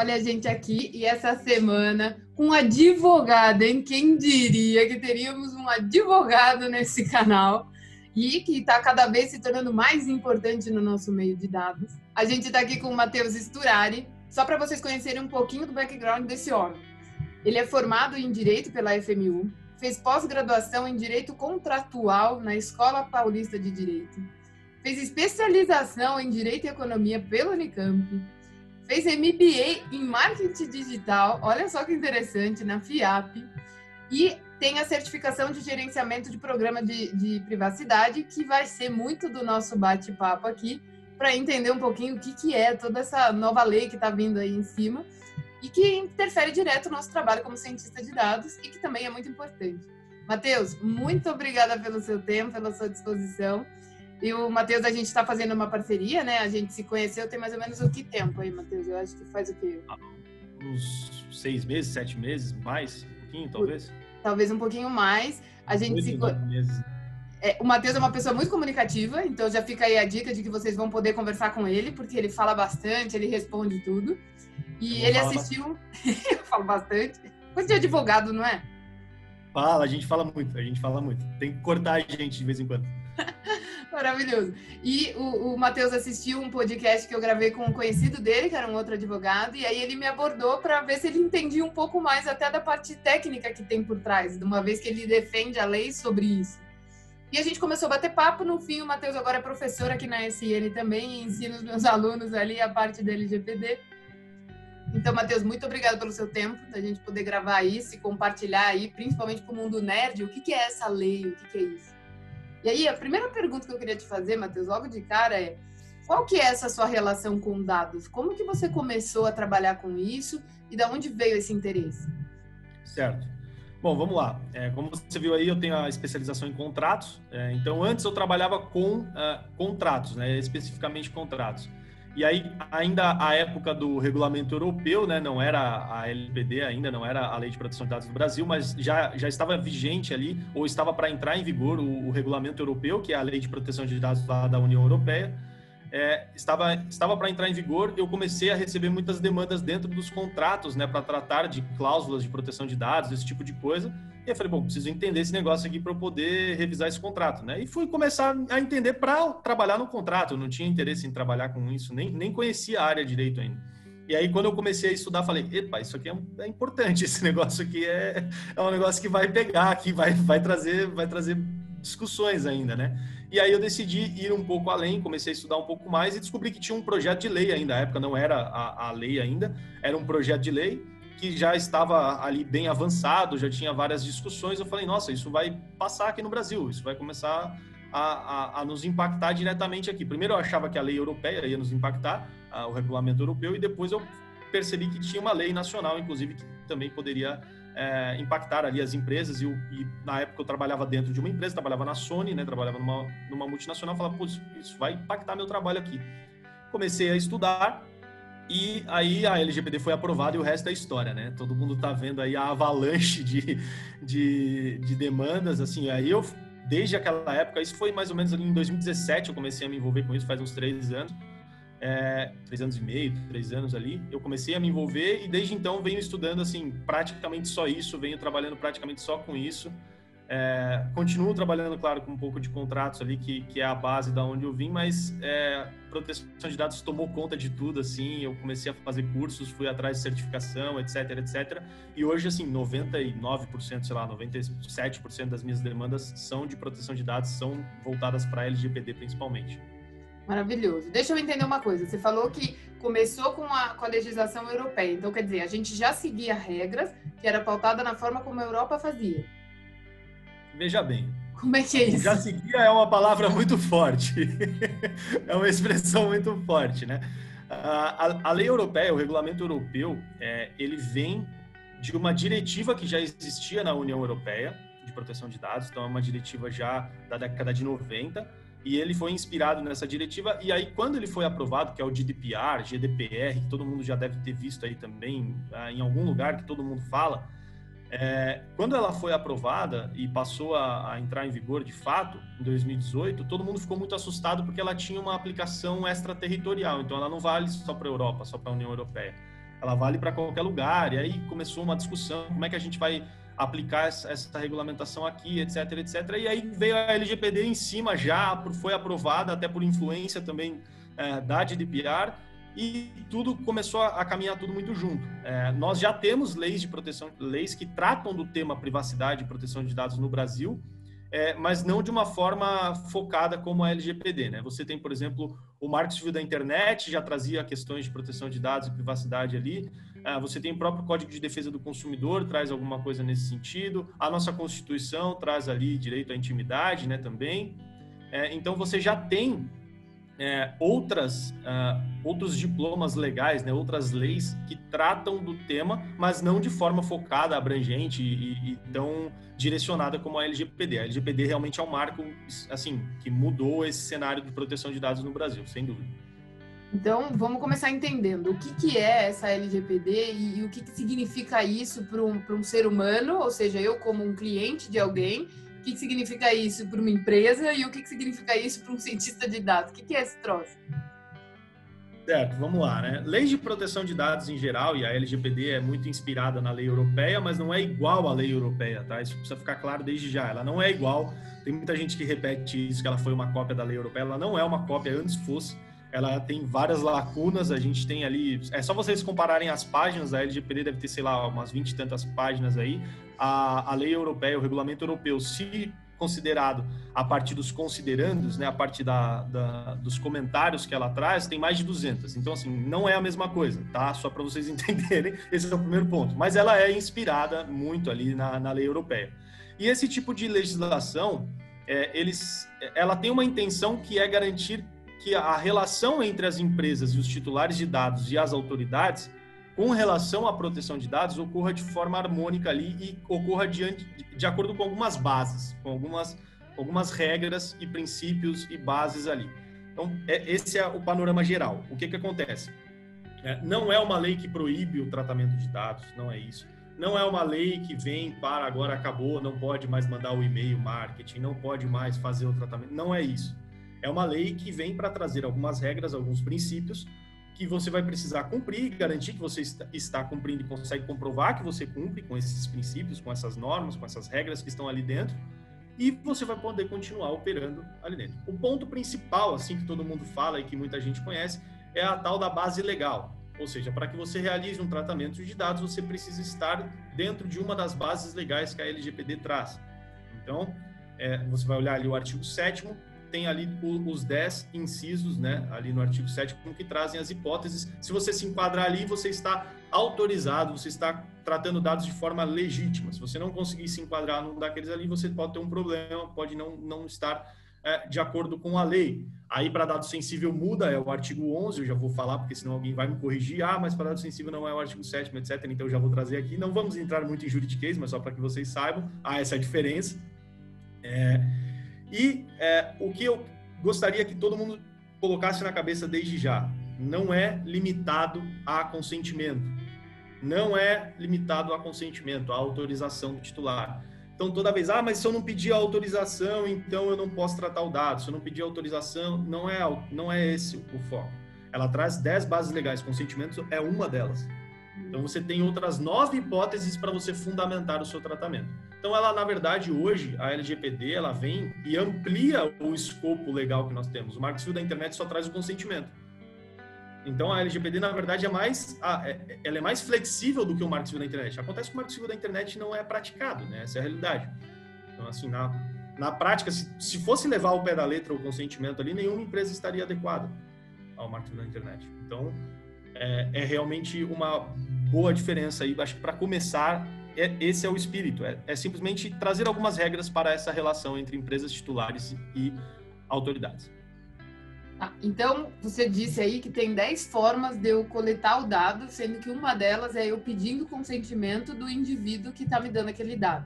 olha a gente aqui e essa semana com um advogado, hein? Quem diria que teríamos um advogado nesse canal e que está cada vez se tornando mais importante no nosso meio de dados. A gente está aqui com o Matheus Sturari, só para vocês conhecerem um pouquinho do background desse homem. Ele é formado em Direito pela FMU, fez pós-graduação em Direito Contratual na Escola Paulista de Direito, fez especialização em Direito e Economia pela Unicamp, fez MBA em Marketing Digital, olha só que interessante, na FIAP, e tem a certificação de gerenciamento de programa de privacidade, que vai ser muito do nosso bate-papo aqui, para entender um pouquinho o que é toda essa nova lei que está vindo aí em cima e que interfere direto no nosso trabalho como cientista de dados e que também é muito importante. Matheus, muito obrigada pelo seu tempo, pela sua disposição. E o Matheus, a gente está fazendo uma parceria, né? A gente se conheceu tem mais ou menos o que tempo aí, Matheus? Eu acho que faz o quê? Uns 6 meses, 7 meses, mais? Um pouquinho, talvez? Talvez um pouquinho mais. A gente se... O Matheus é uma pessoa muito comunicativa, então já fica aí a dica de que vocês vão poder conversar com ele, porque ele fala bastante, ele responde tudo. E ele assistiu... Eu falo bastante. Coisa de advogado, não é? Fala, a gente fala muito. Tem que cortar a gente de vez em quando. Maravilhoso. E o Matheus assistiu um podcast que eu gravei com um conhecido dele, que era um outro advogado, e aí ele me abordou para ver se ele entendia um pouco mais até da parte técnica que tem por trás, de uma vez que ele defende a lei sobre isso. E a gente começou a bater papo, no fim o Matheus agora é professor aqui na SN também, e ensina os meus alunos ali a parte da LGPD. Então, Matheus, muito obrigada pelo seu tempo, da gente poder gravar isso e compartilhar aí, principalmente para o mundo nerd, o que é essa lei, o que é isso. E aí, a primeira pergunta que eu queria te fazer, Matheus, logo de cara é: qual que é essa sua relação com dados? Como que você começou a trabalhar com isso e de onde veio esse interesse? Certo. Bom, vamos lá. Como você viu aí, eu tenho a especialização em contratos. Então, antes eu trabalhava com contratos, né, especificamente contratos. E aí, ainda a época do regulamento europeu, né, não era a LGPD ainda, não era a Lei de Proteção de Dados do Brasil, mas já estava vigente ali, ou estava para entrar em vigor o regulamento europeu, que é a Lei de Proteção de Dados da União Europeia. Estava para entrar em vigor, eu comecei a receber muitas demandas dentro dos contratos, né, para tratar de cláusulas de proteção de dados, esse tipo de coisa. E eu falei, bom, preciso entender esse negócio aqui para eu poder revisar esse contrato, né? E fui começar a entender para trabalhar no contrato. Eu não tinha interesse em trabalhar com isso, nem conhecia a área direito ainda. E aí, quando eu comecei a estudar, falei, epa, isso aqui é importante, esse negócio aqui é um negócio que vai pegar, que vai trazer discussões ainda, né? E aí eu decidi ir um pouco além, comecei a estudar um pouco mais e descobri que tinha um projeto de lei ainda. Na época não era a lei ainda, era um projeto de lei que já estava ali bem avançado, já tinha várias discussões. Eu falei, nossa, isso vai passar aqui no Brasil, isso vai começar a nos impactar diretamente aqui. Primeiro eu achava que a lei europeia ia nos impactar, o regulamento europeu, e depois eu percebi que tinha uma lei nacional, inclusive, que também poderia impactar ali as empresas. E na época eu trabalhava dentro de uma empresa, trabalhava na Sony, né, trabalhava numa multinacional, falava, pô, isso vai impactar meu trabalho aqui. Comecei a estudar, e aí a LGPD foi aprovada e o resto é história, né? Todo mundo tá vendo aí a avalanche de demandas, assim. Aí eu, desde aquela época, isso foi mais ou menos ali em 2017, eu comecei a me envolver com isso, faz uns 3 anos. 3 anos e meio, 3 anos ali, eu comecei a me envolver e desde então venho estudando, assim, praticamente só isso, venho trabalhando praticamente só com isso. Continuo trabalhando, claro, com um pouco de contratos ali, que é a base da onde eu vim, mas proteção de dados tomou conta de tudo, assim. Eu comecei a fazer cursos, fui atrás de certificação, etc, etc. E hoje, assim, 99%, sei lá, 97% das minhas demandas são de proteção de dados, são voltadas para a LGPD principalmente. Maravilhoso. Deixa eu entender uma coisa. Você falou que começou com a legislação europeia. Então, quer dizer, a gente já seguia regras que era pautada na forma como a Europa fazia. Veja bem. Como é que é isso? Já seguia é uma palavra muito forte. É uma expressão muito forte, né? A lei europeia, o regulamento europeu, ele vem de uma diretiva que já existia na União Europeia de proteção de dados. Então, é uma diretiva já da década de 90. E ele foi inspirado nessa diretiva. E aí, quando ele foi aprovado, que é o GDPR, que todo mundo já deve ter visto aí também, em algum lugar que todo mundo fala, quando ela foi aprovada e passou a entrar em vigor de fato, em 2018, todo mundo ficou muito assustado porque ela tinha uma aplicação extraterritorial. Então, ela não vale só para a Europa, só para a União Europeia. ela vale para qualquer lugar. E aí começou uma discussão, como é que a gente vai aplicar essa regulamentação aqui, etc, etc. E aí veio a LGPD em cima já, foi aprovada até por influência também da GDPR, e tudo começou a caminhar tudo muito junto. Nós já temos leis de proteção, leis que tratam do tema privacidade e proteção de dados no Brasil, mas não de uma forma focada como a LGPD, né? Você tem, por exemplo, o Marco Civil da Internet, já trazia questões de proteção de dados e privacidade ali. Você tem o próprio Código de Defesa do Consumidor, traz alguma coisa nesse sentido. A nossa Constituição traz ali direito à intimidade, né, também. Então, você já tem outros diplomas legais, né, outras leis que tratam do tema, mas não de forma focada, abrangente e tão direcionada como a LGPD. A LGPD realmente é um marco, assim, que mudou esse cenário de proteção de dados no Brasil, sem dúvida. Então, vamos começar entendendo o que é essa LGPD e o que significa isso para um ser humano, ou seja, eu como um cliente de alguém, o que significa isso para uma empresa e o que significa isso para um cientista de dados? O que é esse troço? Certo, vamos lá, né? Leis de proteção de dados em geral, e a LGPD é muito inspirada na lei europeia, mas não é igual à lei europeia, tá? Isso precisa ficar claro desde já. Ela não é igual. Tem muita gente que repete isso, que ela foi uma cópia da lei europeia. Ela não é uma cópia, antes fosse. Ela tem várias lacunas, a gente tem ali... É só vocês compararem as páginas, a LGPD deve ter, sei lá, umas 20 e tantas páginas aí. A lei europeia, o regulamento europeu, se considerado a partir dos considerandos, né, a partir dos comentários que ela traz, tem mais de 200. Então, assim, não é a mesma coisa, tá? Só para vocês entenderem, esse é o primeiro ponto. Mas ela é inspirada muito ali na lei europeia. E esse tipo de legislação, ela tem uma intenção que é garantir que a relação entre as empresas e os titulares de dados e as autoridades, com relação à proteção de dados, ocorra de forma harmônica ali e ocorra de acordo com algumas bases, com algumas regras e princípios e bases ali. Então, esse é o panorama geral. O que acontece? Não é uma lei que proíbe o tratamento de dados, não é isso. Não é uma lei que vem para agora acabou, não pode mais mandar o e-mail marketing, não pode mais fazer o tratamento. Não é isso. É uma lei que vem para trazer algumas regras, alguns princípios que você vai precisar cumprir, garantir que você está cumprindo e consegue comprovar que você cumpre com esses princípios, com essas normas, com essas regras que estão ali dentro, e você vai poder continuar operando ali dentro. O ponto principal, assim, que todo mundo fala e que muita gente conhece, é a tal da base legal. Ou seja, para que você realize um tratamento de dados, você precisa estar dentro de uma das bases legais que a LGPD traz. Então, você vai olhar ali o artigo 7º, tem ali os 10 incisos, né, ali no artigo 7º, que trazem as hipóteses. Se você se enquadrar ali, você está autorizado, você está tratando dados de forma legítima. Se você não conseguir se enquadrar num daqueles ali, você pode ter um problema, pode não estar de acordo com a lei. Aí, para dado sensível, muda, é o artigo 11, eu já vou falar, porque senão alguém vai me corrigir. Mas para dado sensível não é o artigo 7º, etc. Então, eu já vou trazer aqui. Não vamos entrar muito em juridiquês, mas só para que vocês saibam. Essa é a diferença. O que eu gostaria que todo mundo colocasse na cabeça desde já, não é limitado a consentimento. Não é limitado a consentimento, a autorização do titular. Então, toda vez, mas se eu não pedir a autorização, então eu não posso tratar o dado. Se eu não pedir autorização, não é esse o foco. Ela traz 10 bases legais, consentimento é uma delas. Então, você tem outras 9 hipóteses para você fundamentar o seu tratamento. Então, ela, na verdade, hoje, a LGPD, ela vem e amplia o escopo legal que nós temos. O Marco Civil da Internet só traz o consentimento. Então, a LGPD, na verdade, ela é mais flexível do que o Marco Civil da Internet. Acontece que o Marco Civil da Internet não é praticado, né? Essa é a realidade. Então, assim, na prática, se fosse levar ao pé da letra o consentimento ali, nenhuma empresa estaria adequada ao Marco Civil da Internet. Então, é realmente uma boa diferença aí. Acho que, para começar, esse é o espírito. É simplesmente trazer algumas regras para essa relação entre empresas titulares e autoridades. Então, você disse aí que tem 10 formas de eu coletar o dado, sendo que uma delas é eu pedindo consentimento do indivíduo que está me dando aquele dado.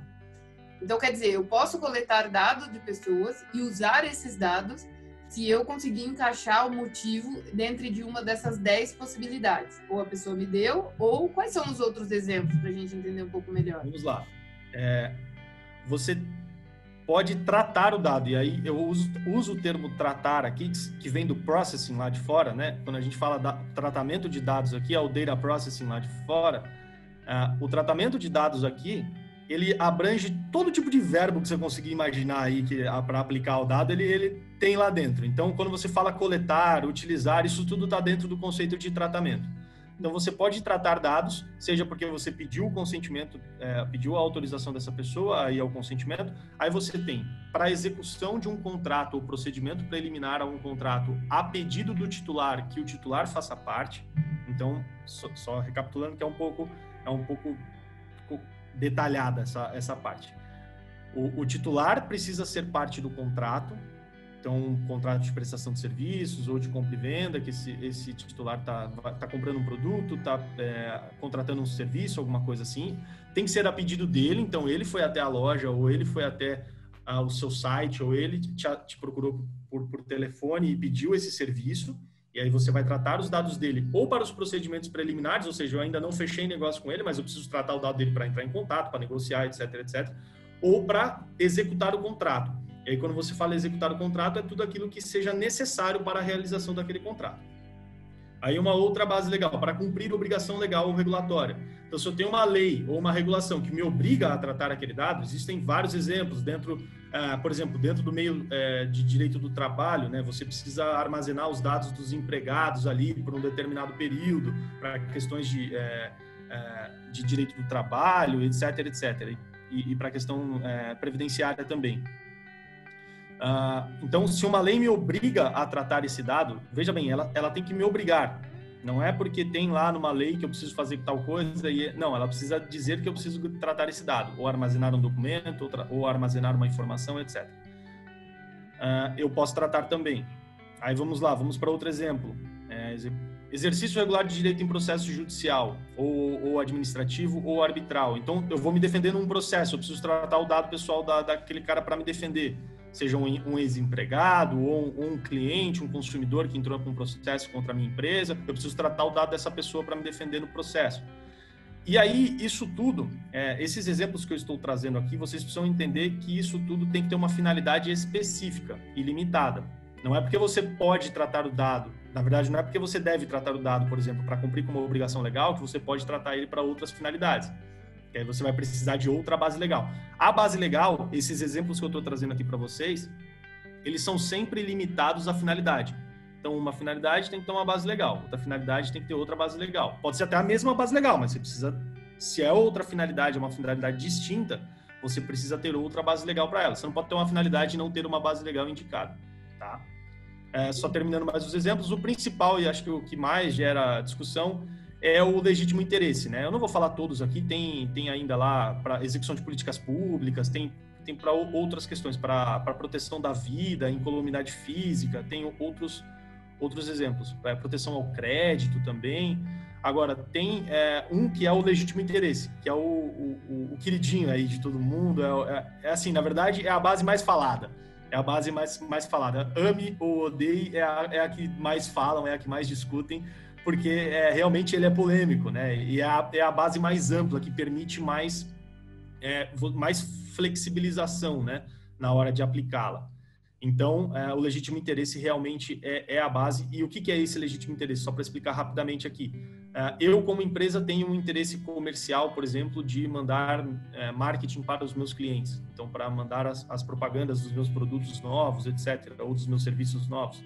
Então, quer dizer, eu posso coletar dados de pessoas e usar esses dados se eu conseguir encaixar o motivo dentro de uma dessas 10 possibilidades. Ou a pessoa me deu, ou quais são os outros exemplos para a gente entender um pouco melhor? Vamos lá. pode tratar o dado. E aí eu uso o termo tratar aqui, que vem do processing lá de fora, né? Quando a gente fala tratamento de dados aqui, é o data processing lá de fora. O tratamento de dados aqui, ele abrange todo tipo de verbo que você conseguir imaginar aí para aplicar o dado, ele tem lá dentro. Então, quando você fala coletar, utilizar, isso tudo está dentro do conceito de tratamento. Então, você pode tratar dados, seja porque você pediu o consentimento, pediu a autorização dessa pessoa, aí é o consentimento. Aí você tem, para execução de um contrato ou procedimento preliminar a um contrato, a pedido do titular, que o titular faça parte. Então, só recapitulando que é um pouco detalhada essa parte. O titular precisa ser parte do contrato. Então, um contrato de prestação de serviços ou de compra e venda, que esse titular tá comprando um produto, está contratando um serviço, alguma coisa assim. Tem que ser a pedido dele, então ele foi até a loja, ou ele foi até o seu site, ou ele te procurou por telefone e pediu esse serviço, e aí você vai tratar os dados dele ou para os procedimentos preliminares, ou seja, eu ainda não fechei negócio com ele, mas eu preciso tratar o dado dele para entrar em contato, para negociar, etc, etc, ou para executar o contrato. E aí, quando você fala executar o contrato, é tudo aquilo que seja necessário para a realização daquele contrato. Aí, uma outra base legal, para cumprir obrigação legal ou regulatória. Então, se eu tenho uma lei ou uma regulação que me obriga a tratar aquele dado, existem vários exemplos por exemplo, dentro do meio de direito do trabalho, né, você precisa armazenar os dados dos empregados ali por um determinado período, para questões de direito do trabalho, etc, etc. E para a questão previdenciária também. Então, se uma lei me obriga a tratar esse dado, veja bem, ela tem que me obrigar. Não é porque tem lá numa lei que eu preciso fazer tal coisa. Não, ela precisa dizer que eu preciso tratar esse dado, ou armazenar um documento, ou armazenar uma informação, etc. Eu posso tratar também. Aí vamos lá, vamos para outro exemplo. Exercício regular de direito em processo judicial, ou administrativo, ou arbitral. Então, eu vou me defender num processo, eu preciso tratar o dado pessoal daquele cara para me defender. Seja um ex-empregado, ou um cliente, um consumidor que entrou com um processo contra a minha empresa, eu preciso tratar o dado dessa pessoa para me defender no processo. E aí, isso tudo, esses exemplos que eu estou trazendo aqui, vocês precisam entender que isso tudo tem que ter uma finalidade específica e limitada. Não é porque você pode tratar o dado, na verdade, não é porque você deve tratar o dado, por exemplo, para cumprir com uma obrigação legal, que você pode tratar ele para outras finalidades. Aí você vai precisar de outra base legal. A base legal, esses exemplos que eu estou trazendo aqui para vocês, eles são sempre limitados à finalidade. Então, uma finalidade tem que ter uma base legal, outra finalidade tem que ter outra base legal. Pode ser até a mesma base legal, mas você precisa, se é outra finalidade, é uma finalidade distinta, você precisa ter outra base legal para ela. Você não pode ter uma finalidade e não ter uma base legal indicada, tá? Só terminando mais os exemplos, o principal, e acho que o que mais gera discussão, é o legítimo interesse, né? Eu não vou falar todos aqui, tem ainda lá para execução de políticas públicas, tem para outras questões, para proteção da vida, incolumidade física, tem outros exemplos, proteção ao crédito também. Agora, tem um que é o legítimo interesse, que é o queridinho aí de todo mundo, assim, na verdade, é a base mais falada. É a base mais falada. Ame ou odeie, é a que mais falam, é a que mais discutem, porque realmente ele é polêmico, né? E é a base mais ampla, que permite mais flexibilização, né? Na hora de aplicá-la. Então, o legítimo interesse realmente é a base. E o que é esse legítimo interesse? Só para explicar rapidamente aqui. Eu, como empresa, tenho um interesse comercial, por exemplo, de mandar marketing para os meus clientes. Então, para mandar as propagandas dos meus produtos novos, etc., ou dos meus serviços novos.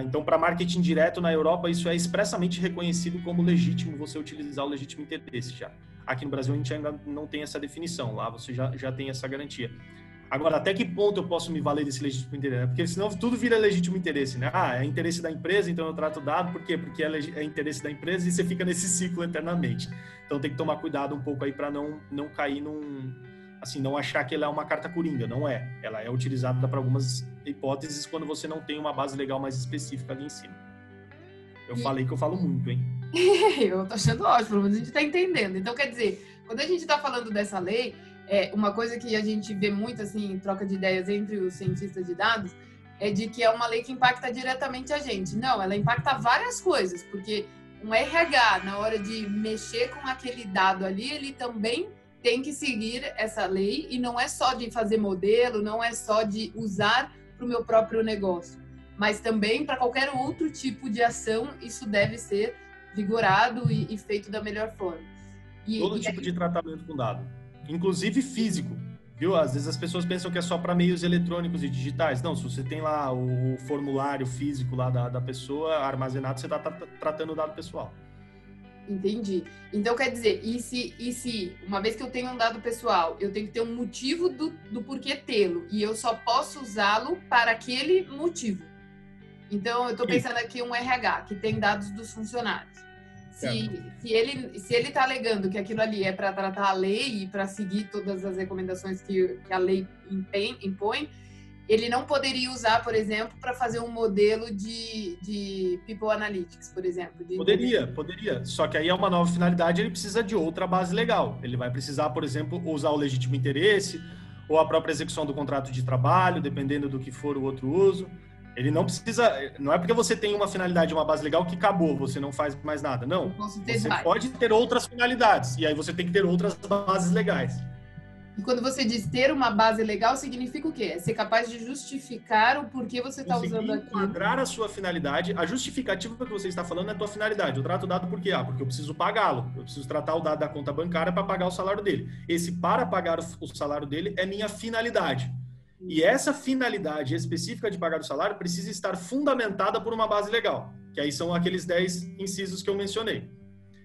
Então, para marketing direto na Europa, isso é expressamente reconhecido como legítimo, você utilizar o legítimo interesse já. Aqui no Brasil, a gente ainda não tem essa definição. Lá você já tem essa garantia. Agora, até que ponto eu posso me valer desse legítimo interesse? Porque senão tudo vira legítimo interesse, né? É interesse da empresa, então eu trato o dado. Por quê? Porque é interesse da empresa e você fica nesse ciclo eternamente. Então tem que tomar cuidado um pouco aí para não cair assim, não achar que ela é uma carta coringa. Não é. Ela é utilizada para algumas hipóteses quando você não tem uma base legal mais específica ali em cima. Eu falei que eu falo muito, hein? Eu tô achando ótimo, mas a gente tá entendendo. Então, quer dizer, quando a gente tá falando dessa lei, uma coisa que a gente vê muito, assim, em troca de ideias entre os cientistas de dados, é de que é uma lei que impacta diretamente a gente. Não, ela impacta várias coisas, porque um RH, na hora de mexer com aquele dado ali, ele também tem que seguir essa lei, e não é só de fazer modelo, não é só de usar para o meu próprio negócio, mas também para qualquer outro tipo de ação, isso deve ser vigorado e feito da melhor forma. Todo tipo de tratamento com dado, inclusive físico, viu? Às vezes as pessoas pensam que é só para meios eletrônicos e digitais. Não, se você tem lá o formulário físico lá da pessoa armazenado, você está tratando o dado pessoal. Entendi. Então, quer dizer, e se uma vez que eu tenho um dado pessoal, eu tenho que ter um motivo do porquê tê-lo, e eu só posso usá-lo para aquele motivo. Então, eu estou pensando aqui um RH, que tem dados dos funcionários. Se ele está alegando que aquilo ali é para tratar a lei e para seguir todas as recomendações que a lei impõe, ele não poderia usar, por exemplo, para fazer um modelo de People Analytics, por exemplo. Poderia. Só que aí é uma nova finalidade, ele precisa de outra base legal. Ele vai precisar, por exemplo, usar o legítimo interesse ou a própria execução do contrato de trabalho, dependendo do que for o outro uso. Ele não precisa... Não é porque você tem uma finalidade, uma base legal, que acabou, você não faz mais nada. Não. Você pode ter outras finalidades. E aí você tem que ter outras bases legais. E quando você diz ter uma base legal, significa o quê? É ser capaz de justificar o porquê você está usando aquilo. Enquadrar a sua finalidade. A justificativa que você está falando é a tua finalidade. Eu trato o dado por quê? Porque eu preciso pagá-lo. Eu preciso tratar o dado da conta bancária para pagar o salário dele. Esse para pagar o salário dele é minha finalidade. E essa finalidade específica de pagar o salário precisa estar fundamentada por uma base legal. Que aí são aqueles 10 incisos que eu mencionei.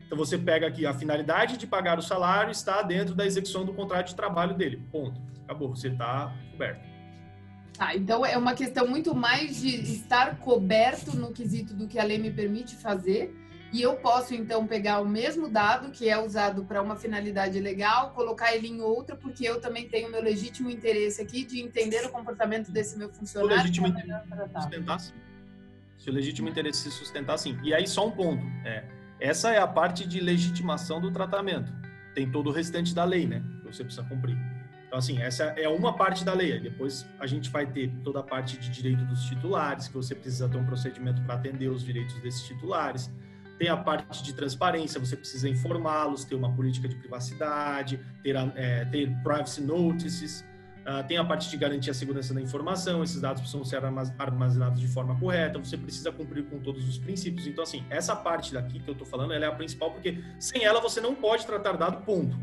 Então, você pega aqui, a finalidade de pagar o salário está dentro da execução do contrato de trabalho dele. Ponto. Acabou, você está coberto. Então, é uma questão muito mais de estar coberto no quesito do que a lei me permite fazer. E eu posso, então, pegar o mesmo dado que é usado para uma finalidade legal, colocar ele em outra, porque eu também tenho o meu legítimo interesse aqui de entender o comportamento desse meu funcionário. O legítimo interesse sustentar, sim. Se o legítimo interesse se sustentar, sim. E aí, só um ponto. Essa é a parte de legitimação do tratamento. Tem todo o restante da lei, né? Que você precisa cumprir. Então, assim, essa é uma parte da lei. Depois a gente vai ter toda a parte de direito dos titulares, que você precisa ter um procedimento para atender os direitos desses titulares. Tem a parte de transparência, você precisa informá-los, ter uma política de privacidade, ter privacy notices. Tem a parte de garantir a segurança da informação, esses dados precisam ser armazenados de forma correta, você precisa cumprir com todos os princípios. Então, assim, essa parte daqui que eu estou falando, ela é a principal, porque sem ela você não pode tratar dado, ponto.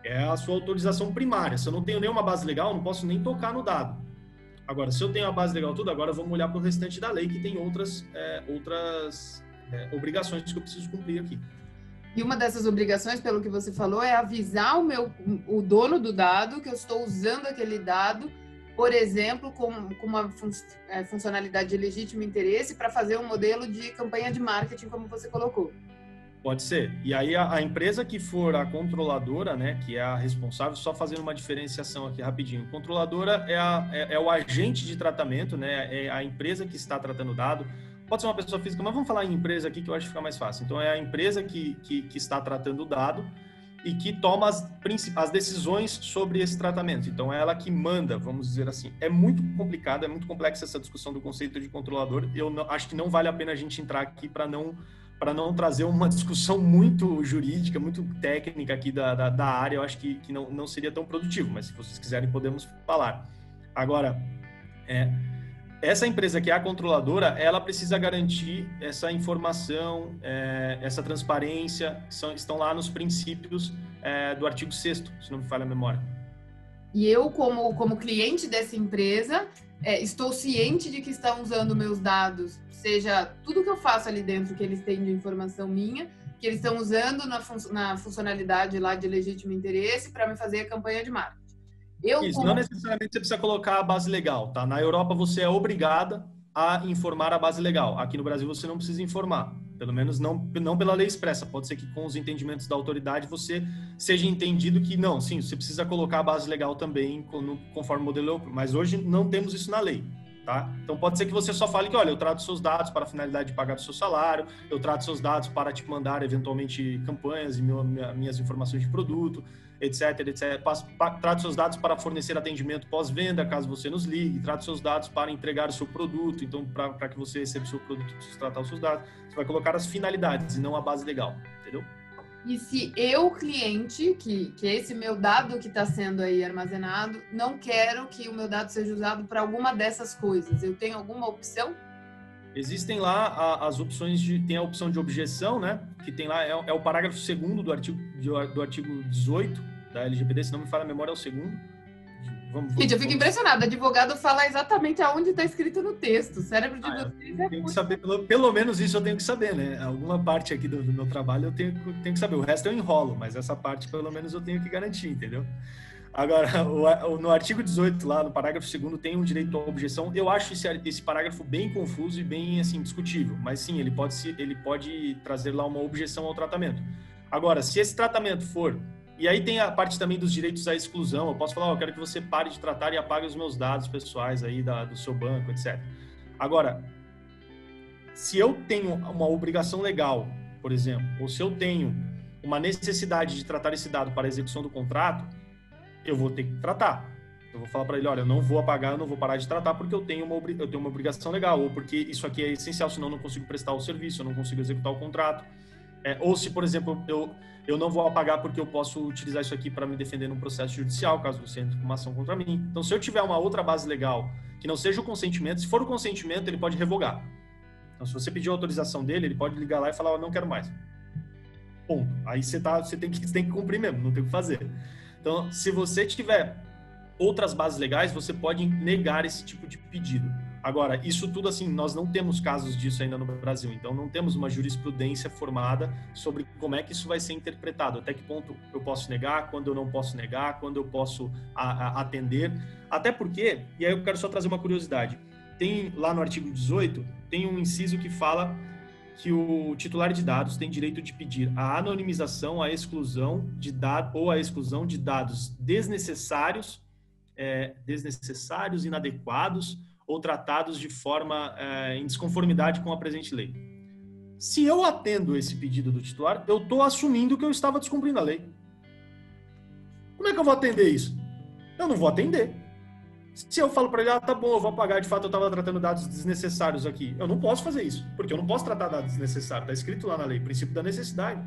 É a sua autorização primária. Se eu não tenho nenhuma base legal, eu não posso nem tocar no dado. Agora, se eu tenho a base legal tudo, agora vamos olhar para o restante da lei, que tem outras obrigações que eu preciso cumprir aqui. E uma dessas obrigações, pelo que você falou, é avisar o dono do dado que eu estou usando aquele dado, por exemplo, com uma funcionalidade de legítimo interesse para fazer um modelo de campanha de marketing, como você colocou. Pode ser. E aí a empresa que for a controladora, né, que é a responsável, só fazendo uma diferenciação aqui rapidinho. Controladora é o agente de tratamento, né, é a empresa que está tratando o dado. Pode ser uma pessoa física, mas vamos falar em empresa aqui que eu acho que fica mais fácil. Então, é a empresa que está tratando o dado e que toma as decisões sobre esse tratamento. Então, é ela que manda, vamos dizer assim. É muito complicado, é muito complexa essa discussão do conceito de controlador. Acho que não vale a pena a gente entrar aqui para não trazer uma discussão muito jurídica, muito técnica aqui da área. Eu acho que não seria tão produtivo, mas se vocês quiserem, podemos falar. Agora, essa empresa que é a controladora, ela precisa garantir essa informação, essa transparência, estão lá nos princípios do artigo 6º, se não me falha a memória. E eu, como cliente dessa empresa, estou ciente de que estão usando meus dados, seja tudo que eu faço ali dentro que eles têm de informação minha, que eles estão usando na funcionalidade lá de legítimo interesse para me fazer a campanha de marketing. Não necessariamente você precisa colocar a base legal, tá? Na Europa você é obrigada a informar a base legal. Aqui no Brasil você não precisa informar, pelo menos não pela lei expressa. Pode ser que com os entendimentos da autoridade você seja entendido que não, sim, você precisa colocar a base legal também conforme o modelo, mas hoje não temos isso na lei. Tá? Então pode ser que você só fale que, olha, eu trato seus dados para a finalidade de pagar o seu salário, eu trato seus dados para te mandar eventualmente campanhas e minhas informações de produto, etc, etc. Trato seus dados para fornecer atendimento pós-venda, caso você nos ligue, trato seus dados para entregar o seu produto, então para que você receba o seu produto, precisa tratar os seus dados. Você vai colocar as finalidades e não a base legal, entendeu? E se eu, cliente, que é esse meu dado que está sendo aí armazenado, não quero que o meu dado seja usado para alguma dessas coisas, eu tenho alguma opção? Existem lá as opções tem a opção de objeção, né? Que tem lá, é o parágrafo 2º do artigo 18 da LGPD, se não me falha a memória, é o 2º. Gente, eu fico impressionada. Advogado fala exatamente aonde está escrito no texto. O cérebro de vocês é tenho que saber, pelo menos isso eu tenho que saber, né? Alguma parte aqui do meu trabalho eu tenho que saber. O resto eu enrolo, mas essa parte pelo menos eu tenho que garantir, entendeu? Agora, no artigo 18, lá no parágrafo 2º, tem um direito à objeção. Eu acho esse parágrafo bem confuso e bem, assim, discutível. Mas sim, ele pode trazer lá uma objeção ao tratamento. Agora, se esse tratamento for... E aí tem a parte também dos direitos à exclusão. Eu posso falar, eu quero que você pare de tratar e apague os meus dados pessoais aí do seu banco, etc. Agora, se eu tenho uma obrigação legal, por exemplo, ou se eu tenho uma necessidade de tratar esse dado para a execução do contrato, eu vou ter que tratar. Eu vou falar para ele, olha, eu não vou apagar, eu não vou parar de tratar porque eu tenho uma obrigação legal, ou porque isso aqui é essencial, senão eu não consigo prestar o serviço, eu não consigo executar o contrato. Ou se, por exemplo, eu não vou apagar porque eu posso utilizar isso aqui para me defender num processo judicial, caso você entre com uma ação contra mim. Então, se eu tiver uma outra base legal que não seja o consentimento, se for o consentimento, ele pode revogar. Então, se você pedir a autorização dele, ele pode ligar lá e falar, eu não quero mais. Ponto. Aí você tem que cumprir mesmo, não tem o que fazer. Então, se você tiver outras bases legais, você pode negar esse tipo de pedido. Agora, isso tudo assim, nós não temos casos disso ainda no Brasil, então não temos uma jurisprudência formada sobre como é que isso vai ser interpretado, até que ponto eu posso negar, quando eu não posso negar, quando eu posso atender, até porque, e aí eu quero só trazer uma curiosidade, tem lá no artigo 18, tem um inciso que fala que o titular de dados tem direito de pedir a anonimização, a exclusão de dados ou a exclusão de dados desnecessários, inadequados ou tratados de forma em desconformidade com a presente lei. Se eu atendo esse pedido do titular, eu estou assumindo que eu estava descumprindo a lei. Como é que eu vou atender isso? Eu não vou atender. Se eu falo para ele, tá bom, eu vou apagar, de fato eu estava tratando dados desnecessários aqui. Eu não posso fazer isso, porque eu não posso tratar dados desnecessários. Está escrito lá na lei, princípio da necessidade.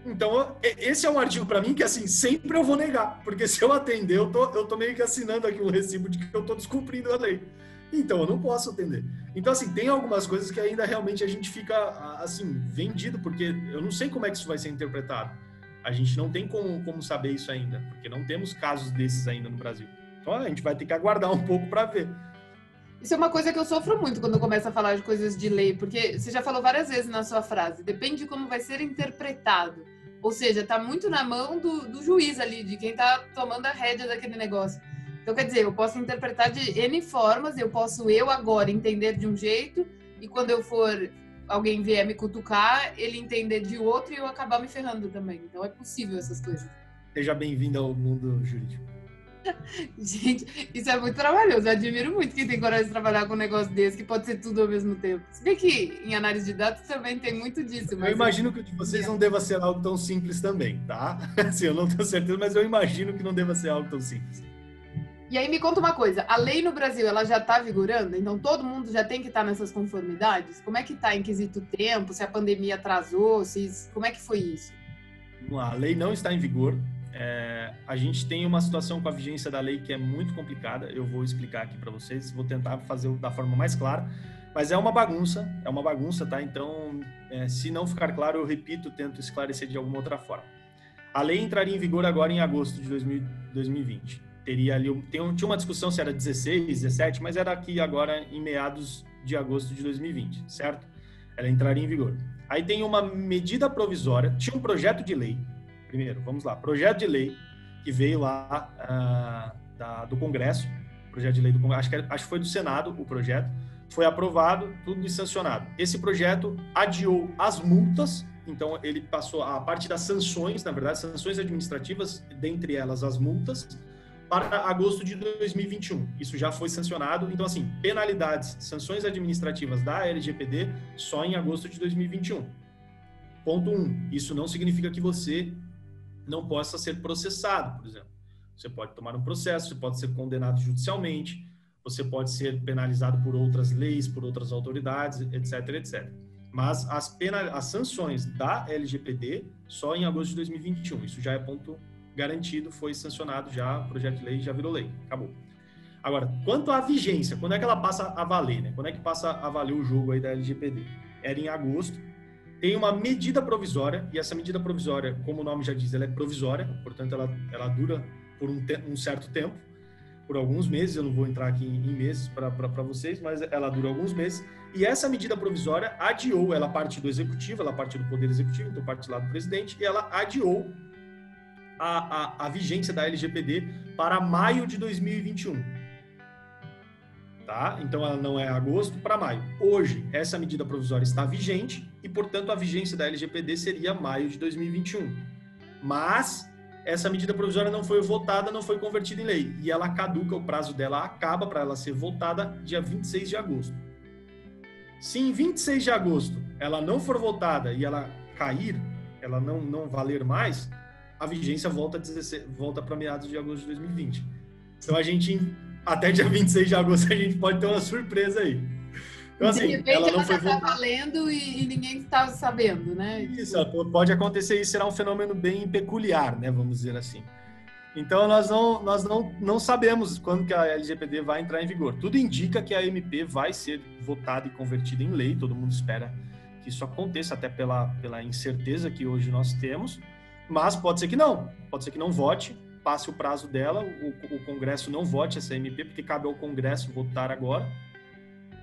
Então, esse é um artigo para mim que, assim, sempre eu vou negar, porque se eu atender, eu tô meio que assinando aqui um recibo de que eu tô descumprindo a lei. Então, eu não posso atender. Então, assim, tem algumas coisas que ainda realmente a gente fica, assim, vendido, porque eu não sei como é que isso vai ser interpretado. A gente não tem como saber isso ainda, porque não temos casos desses ainda no Brasil. Então, a gente vai ter que aguardar um pouco para ver. Isso é uma coisa que eu sofro muito quando eu começo a falar de coisas de lei, porque você já falou várias vezes na sua frase, depende de como vai ser interpretado. Ou seja, está muito na mão do juiz ali, de quem está tomando a rédea daquele negócio. Então, quer dizer, eu posso interpretar de N formas, eu agora entender de um jeito, e quando eu for, alguém vier me cutucar, ele entender de outro e eu acabar me ferrando também. Então, é possível essas coisas. Seja bem-vindo ao mundo jurídico. Gente, isso é muito trabalhoso. Eu admiro muito quem tem coragem de trabalhar com um negócio desse, que pode ser tudo ao mesmo tempo. Se bem que em análise de dados também tem muito disso. Mas eu imagino que o de vocês não deva ser algo tão simples também, tá? Assim, eu não tenho certeza, mas eu imagino que não deva ser algo tão simples. E aí me conta uma coisa, a lei no Brasil, ela já está vigorando? Então todo mundo já tem que estar nessas conformidades? Como é que está em quesito tempo? Se a pandemia atrasou? Como é que foi isso? Vamos lá, a lei não está em vigor. A gente tem uma situação com a vigência da lei que é muito complicada. Eu vou explicar aqui para vocês, vou tentar fazer da forma mais clara, mas é uma bagunça, tá? Então, se não ficar claro, eu repito, tento esclarecer de alguma outra forma. A lei entraria em vigor agora em agosto de 2020. Tinha uma discussão se era 16, 17, mas era aqui agora em meados de agosto de 2020, certo? Ela entraria em vigor. Aí tem uma medida provisória, tinha um projeto de lei. Primeiro, vamos lá, projeto de lei que veio lá do Congresso, projeto de lei do Congresso, acho que foi do Senado o projeto, foi aprovado, tudo e sancionado. Esse projeto adiou as multas, então ele passou a parte das sanções, na verdade, sanções administrativas, dentre elas as multas, para agosto de 2021. Isso já foi sancionado, então assim, penalidades, sanções administrativas da LGPD só em agosto de 2021. Ponto 1, isso não significa que você não possa ser processado, por exemplo. Você pode tomar um processo, você pode ser condenado judicialmente, você pode ser penalizado por outras leis, por outras autoridades, etc, etc. Mas as sanções da LGPD só em agosto de 2021. Isso já é ponto garantido, foi sancionado já, o projeto de lei já virou lei, acabou. Agora, quanto à vigência, quando é que ela passa a valer, né? Quando é que passa a valer o jogo aí da LGPD? Era em agosto. Tem uma medida provisória, e essa medida provisória, como o nome já diz, ela é provisória, portanto, ela dura por um certo tempo, por alguns meses, eu não vou entrar aqui em meses para vocês, mas ela dura alguns meses, e essa medida provisória adiou, ela parte do executivo, ela parte do poder executivo, então parte lá do presidente, e ela adiou a vigência da LGPD para maio de 2021. Tá? Então, ela não é agosto para maio. Hoje, essa medida provisória está vigente e, portanto, a vigência da LGPD seria maio de 2021. Mas essa medida provisória não foi votada, não foi convertida em lei. E ela caduca, o prazo dela acaba para ela ser votada dia 26 de agosto. Se em 26 de agosto ela não for votada e ela cair, ela não valer mais, a vigência volta para meados de agosto de 2020. Então, até dia 26 de agosto a gente pode ter uma surpresa aí. Então, assim, de repente ela não foi votada. Tá valendo e ninguém está sabendo, né? Isso, pode acontecer e será um fenômeno bem peculiar, né? Vamos dizer assim. Então, nós não sabemos quando que a LGPD vai entrar em vigor. Tudo indica que a MP vai ser votada e convertida em lei. Todo mundo espera que isso aconteça, até pela incerteza que hoje nós temos. Mas pode ser que não vote, passe o prazo dela, o Congresso não vote essa MP, porque cabe ao Congresso votar agora,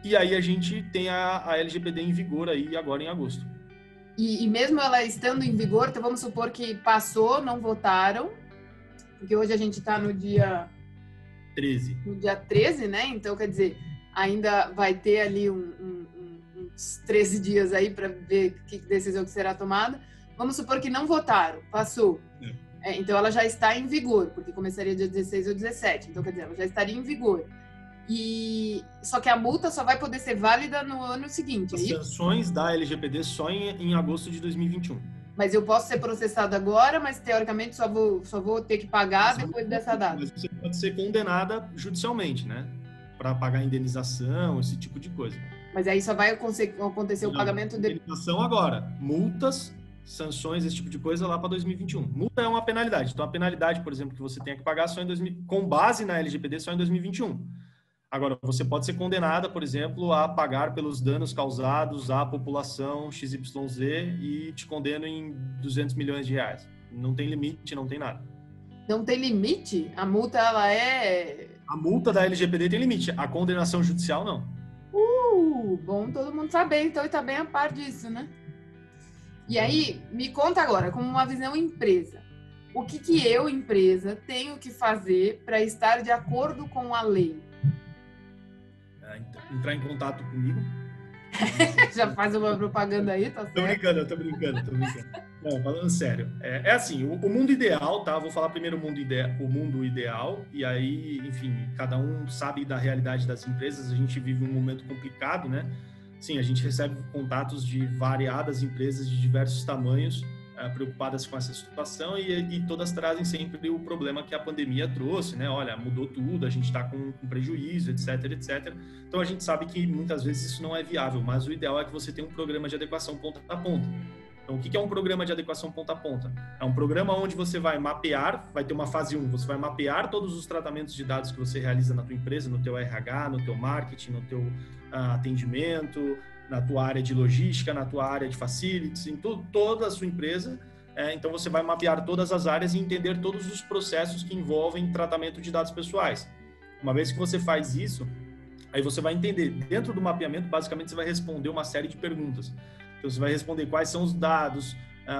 e aí a gente tem a LGPD em vigor aí agora em agosto. E mesmo ela estando em vigor, então vamos supor que passou, não votaram, porque hoje a gente está no dia 13. No dia 13, né? Então, quer dizer, ainda vai ter ali uns 13 dias aí para ver que decisão que será tomada. Vamos supor que não votaram, passou. Então, ela já está em vigor, porque começaria dia 16 ou 17. Então, quer dizer, ela já estaria em vigor. Só que a multa só vai poder ser válida no ano seguinte. As sanções da LGPD só em agosto de 2021. Mas eu posso ser processado agora, mas teoricamente só vou ter que pagar depois dessa data. Mas você pode ser condenada judicialmente, né? Para pagar indenização, esse tipo de coisa. Mas aí só vai acontecer o pagamento de... Indenização agora. Multas, sanções, esse tipo de coisa lá para 2021. Multa é uma penalidade. Então, a penalidade, por exemplo, que você tenha que pagar só com base na LGPD só em 2021. Agora, você pode ser condenada, por exemplo, a pagar pelos danos causados à população XYZ e te condeno em 200 milhões de reais. Não tem limite, não tem nada. Não tem limite? A multa, ela é... A multa da LGPD tem limite. A condenação judicial, não. Bom todo mundo saber, então, e tá bem a par disso, né? E aí, me conta agora, como uma visão empresa, o que eu, empresa, tenho que fazer para estar de acordo com a lei? Entrar em contato comigo. Já faz uma propaganda aí, tá certo? Tô brincando. Não, falando sério. É assim, o mundo ideal, tá? Vou falar primeiro o mundo ideal, e aí, enfim, cada um sabe da realidade das empresas. A gente vive um momento complicado, né? Sim, a gente recebe contatos de variadas empresas de diversos tamanhos, preocupadas com essa situação, e todas trazem sempre o problema que a pandemia trouxe, né? Olha, mudou tudo, a gente está com prejuízo, etc. Então, a gente sabe que muitas vezes isso não é viável, mas o ideal é que você tenha um programa de adequação ponta a ponta. Então, o que é um programa de adequação ponta a ponta? É um programa onde você vai mapear, vai ter uma fase 1, você vai mapear todos os tratamentos de dados que você realiza na tua empresa, no teu RH, no teu marketing, no teu atendimento, na tua área de logística, na tua área de facilities, em toda a sua empresa. Então, você vai mapear todas as áreas e entender todos os processos que envolvem tratamento de dados pessoais. Uma vez que você faz isso, aí você vai entender. Dentro do mapeamento, basicamente, você vai responder uma série de perguntas. Então, você vai responder quais são os dados,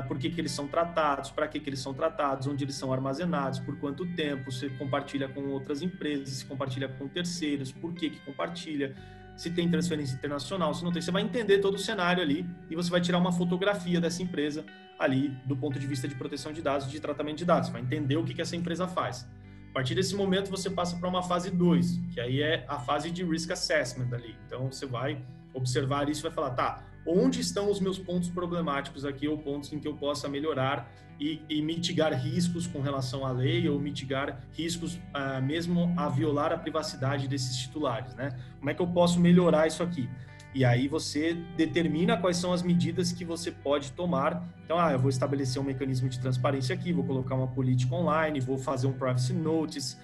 por que eles são tratados, para que eles são tratados, onde eles são armazenados, por quanto tempo, você compartilha com outras empresas, se compartilha com terceiros, por que compartilha, se tem transferência internacional, se não tem. Você vai entender todo o cenário ali e você vai tirar uma fotografia dessa empresa ali do ponto de vista de proteção de dados, de tratamento de dados. Você vai entender o que essa empresa faz. A partir desse momento, você passa para uma fase 2, que aí é a fase de risk assessment ali. Então, você vai observar isso e vai falar, tá, onde estão os meus pontos problemáticos aqui, ou pontos em que eu possa melhorar e mitigar riscos com relação à lei, ou mitigar riscos mesmo a violar a privacidade desses titulares, né? Como é que eu posso melhorar isso aqui? E aí você determina quais são as medidas que você pode tomar. Então, eu vou estabelecer um mecanismo de transparência aqui, vou colocar uma política online, vou fazer um privacy notice,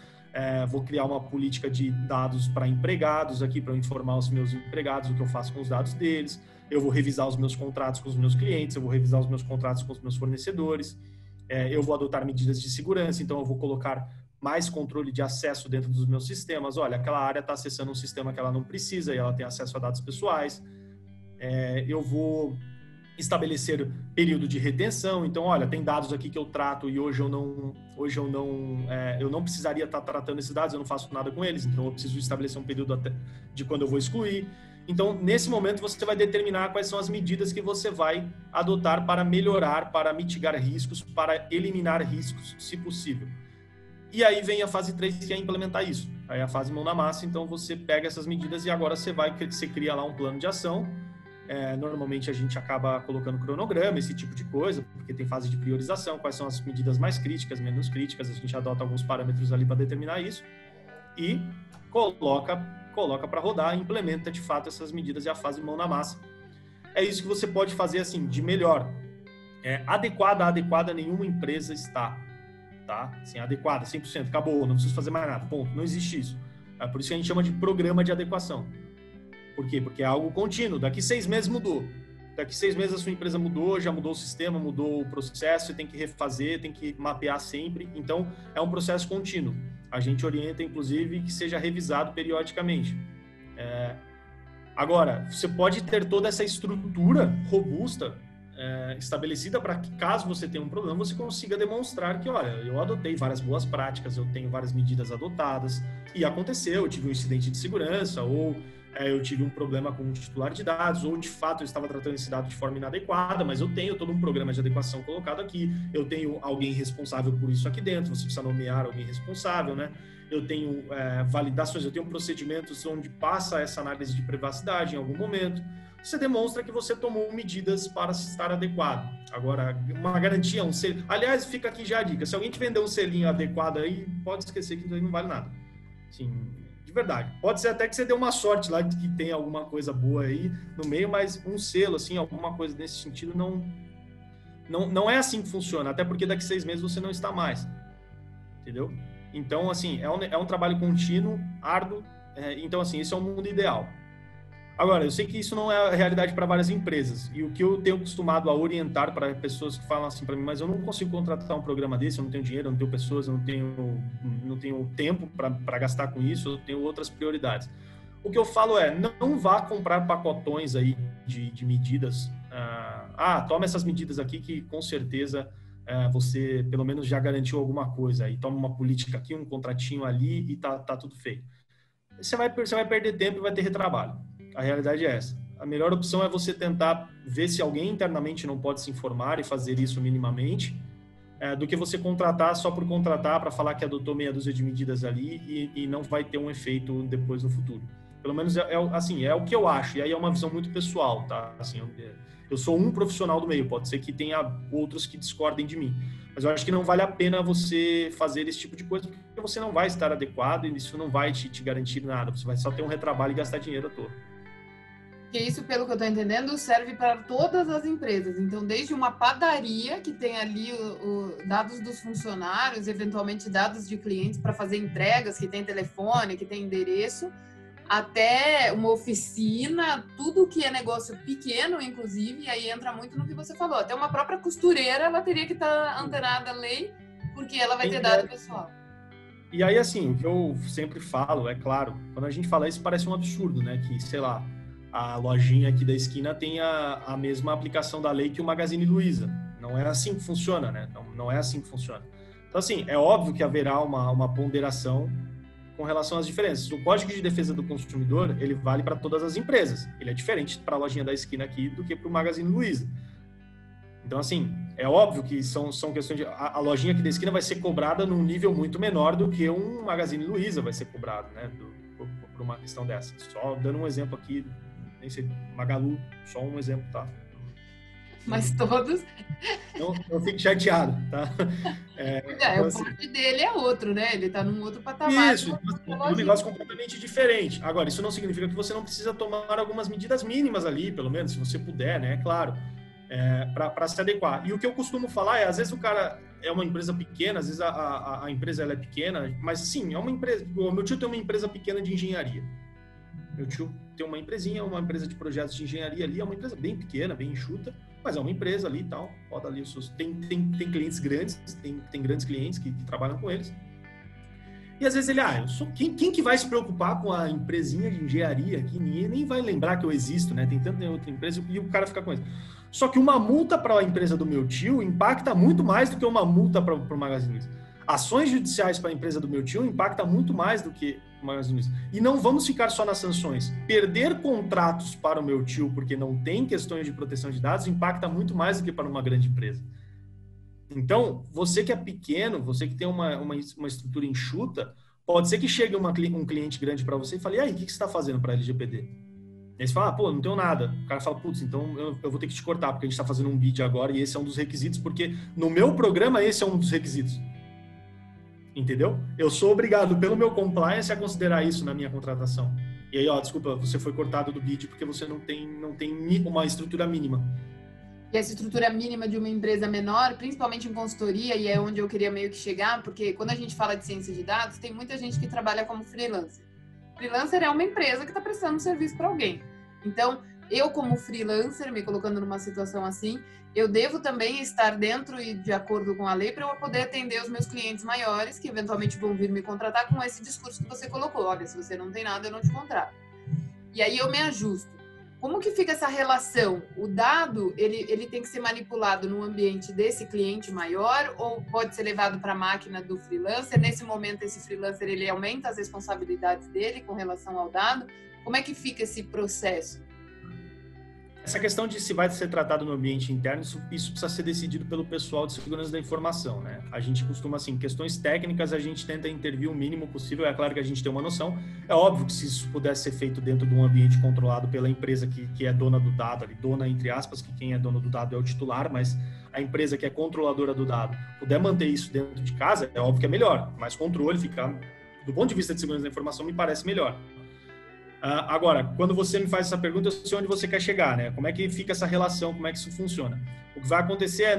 vou criar uma política de dados para empregados aqui, para informar os meus empregados o que eu faço com os dados deles. Eu vou revisar os meus contratos com os meus clientes, eu vou revisar os meus contratos com os meus fornecedores. Eu vou adotar medidas de segurança, então eu vou colocar mais controle de acesso dentro dos meus sistemas. Olha, aquela área está acessando um sistema que ela não precisa e ela tem acesso a dados pessoais. Eu vou estabelecer período de retenção. Então, olha, tem dados aqui que eu trato e hoje eu não precisaria estar tratando esses dados, eu não faço nada com eles, então eu preciso estabelecer um período até de quando eu vou excluir. Então, nesse momento, você vai determinar quais são as medidas que você vai adotar para melhorar, para mitigar riscos, para eliminar riscos, se possível. E aí vem a fase 3, que é implementar isso. Aí a fase mão na massa, então você pega essas medidas e agora você cria lá um plano de ação. Normalmente a gente acaba colocando cronograma, esse tipo de coisa, porque tem fase de priorização, quais são as medidas mais críticas, menos críticas, a gente adota alguns parâmetros ali para determinar isso e coloca para rodar, implementa de fato essas medidas e a fase mão na massa. É isso que você pode fazer assim, de melhor. Adequada nenhuma empresa está, tá? Assim, adequada, 100%, acabou, não preciso fazer mais nada, ponto, não existe isso. É por isso que a gente chama de programa de adequação. Por quê? Porque é algo contínuo. Daqui 6 meses mudou. Daqui 6 meses a sua empresa mudou, já mudou o sistema, mudou o processo, você tem que refazer, tem que mapear sempre. Então, é um processo contínuo. A gente orienta, inclusive, que seja revisado periodicamente. Agora, você pode ter toda essa estrutura robusta estabelecida para que, caso você tenha um problema, você consiga demonstrar que, olha, eu adotei várias boas práticas, eu tenho várias medidas adotadas, e aconteceu, eu tive um incidente de segurança, ou eu tive um problema com o titular de dados, ou de fato eu estava tratando esse dado de forma inadequada, mas eu tenho todo um programa de adequação colocado aqui, eu tenho alguém responsável por isso aqui dentro, você precisa nomear alguém responsável, né? Eu tenho validações, eu tenho procedimentos onde passa essa análise de privacidade em algum momento. Você demonstra que você tomou medidas para estar adequado. Agora, uma garantia, um selo... Aliás, fica aqui já a dica, se alguém te vender um selinho adequado aí, pode esquecer que isso aí não vale nada. Sim, de verdade. Pode ser até que você dê uma sorte lá de que tem alguma coisa boa aí no meio, mas um selo, assim, alguma coisa nesse sentido, não é assim que funciona, até porque daqui 6 meses você não está mais. Entendeu? Então, assim, é um trabalho contínuo, árduo, então, assim, esse é o mundo ideal. Agora, eu sei que isso não é a realidade para várias empresas, e o que eu tenho acostumado a orientar para pessoas que falam assim para mim, mas eu não consigo contratar um programa desse, eu não tenho dinheiro, eu não tenho pessoas, eu não tenho tempo para gastar com isso, eu tenho outras prioridades. O que eu falo não vá comprar pacotões aí de medidas. Toma essas medidas aqui que com certeza você pelo menos já garantiu alguma coisa, e toma uma política aqui, um contratinho ali e tá tudo feito. Você vai perder tempo e vai ter retrabalho. A realidade é essa. A melhor opção é você tentar ver se alguém internamente não pode se informar e fazer isso minimamente, do que você contratar só por contratar para falar que adotou meia dúzia de medidas ali e não vai ter um efeito depois no futuro. Pelo menos assim, é o que eu acho, e aí é uma visão muito pessoal, tá? Assim, eu sou um profissional do meio, pode ser que tenha outros que discordem de mim, mas eu acho que não vale a pena você fazer esse tipo de coisa, porque você não vai estar adequado e isso não vai te garantir nada, você vai só ter um retrabalho e gastar dinheiro à toa. Que isso, pelo que eu estou entendendo, serve para todas as empresas. Então, desde uma padaria que tem ali dados dos funcionários, eventualmente dados de clientes para fazer entregas, que tem telefone, que tem endereço, até uma oficina, tudo que é negócio pequeno, inclusive, e aí entra muito no que você falou. Até uma própria costureira, ela teria que estar antenada à lei, porque ela vai ter dado pessoal. E aí, assim, o que eu sempre falo, é claro, quando a gente fala isso parece um absurdo, né? Que, sei lá, a lojinha aqui da esquina tem a mesma aplicação da lei que o Magazine Luiza. Não é assim que funciona, né? Não é assim que funciona. Então, assim, é óbvio que haverá uma ponderação com relação às diferenças. O Código de Defesa do Consumidor, ele vale para todas as empresas. Ele é diferente para a lojinha da esquina aqui do que para o Magazine Luiza. Então, assim, é óbvio que são questões de... A lojinha aqui da esquina vai ser cobrada num nível muito menor do que um Magazine Luiza vai ser cobrado, né? Por uma questão dessa. Só dando um exemplo aqui, nem sei, Magalu, só um exemplo, tá? Mas todos... Não fique chateado, tá? O porte dele é outro, né? Ele está num outro patamar. Isso, é um negócio completamente diferente. Agora, isso não significa que você não precisa tomar algumas medidas mínimas ali, pelo menos, se você puder, né? Claro, para se adequar. E o que eu costumo falar é, às vezes o cara é uma empresa pequena, às vezes a empresa ela é pequena, mas sim, é uma empresa. O meu tio tem uma empresa pequena de engenharia. Meu tio tem uma empresinha, uma empresa de projetos de engenharia ali, é uma empresa bem pequena, bem enxuta, mas é uma empresa ali e tal, roda ali os seus... Tem clientes grandes, tem grandes clientes que trabalham com eles. E às vezes ele, eu sou quem que vai se preocupar com a empresinha de engenharia aqui? Ninguém nem vai lembrar que eu existo, né? Tem tanta outra empresa e o cara fica com isso. Só que uma multa para a empresa do meu tio impacta muito mais do que uma multa para o Magazine Luiza. Ações judiciais para a empresa do meu tio impacta muito mais do que o Magazine Luiza. E não vamos ficar só nas sanções. Perder contratos para o meu tio porque não tem questões de proteção de dados impacta muito mais do que para uma grande empresa. Então, você que é pequeno, você que tem uma estrutura enxuta, pode ser que chegue um cliente grande para você e fale, e aí, o que você está fazendo para a LGPD? E aí você fala, não tenho nada. O cara fala, putz, então eu vou ter que te cortar, porque a gente está fazendo um bid agora e esse é um dos requisitos, porque no meu programa esse é um dos requisitos. Entendeu? Eu sou obrigado, pelo meu compliance, a considerar isso na minha contratação. E aí, desculpa, você foi cortado do bid porque você não tem uma estrutura mínima. E essa estrutura mínima de uma empresa menor, principalmente em consultoria, e é onde eu queria meio que chegar, porque quando a gente fala de ciência de dados, tem muita gente que trabalha como freelancer. Freelancer é uma empresa que está prestando serviço para alguém. Então, eu como freelancer, me colocando numa situação assim, eu devo também estar dentro e de acordo com a lei para eu poder atender os meus clientes maiores, que eventualmente vão vir me contratar com esse discurso que você colocou. Olha, se você não tem nada, eu não te contrato. E aí eu me ajusto. Como que fica essa relação? O dado, ele tem que ser manipulado no ambiente desse cliente maior ou pode ser levado para a máquina do freelancer? Nesse momento, esse freelancer, ele aumenta as responsabilidades dele com relação ao dado? Como é que fica esse processo? Essa questão de se vai ser tratado no ambiente interno, isso precisa ser decidido pelo pessoal de segurança da informação, né? A gente costuma, assim, questões técnicas, a gente tenta intervir o mínimo possível, é claro que a gente tem uma noção. É óbvio que se isso pudesse ser feito dentro de um ambiente controlado pela empresa que é dona do dado, ali, dona entre aspas, que quem é dono do dado é o titular, mas a empresa que é controladora do dado puder manter isso dentro de casa, é óbvio que é melhor, mas controle ficar, do ponto de vista de segurança da informação, me parece melhor. Agora, quando você me faz essa pergunta, eu sei onde você quer chegar, né? Como é que fica essa relação, como é que isso funciona? O que vai acontecer é,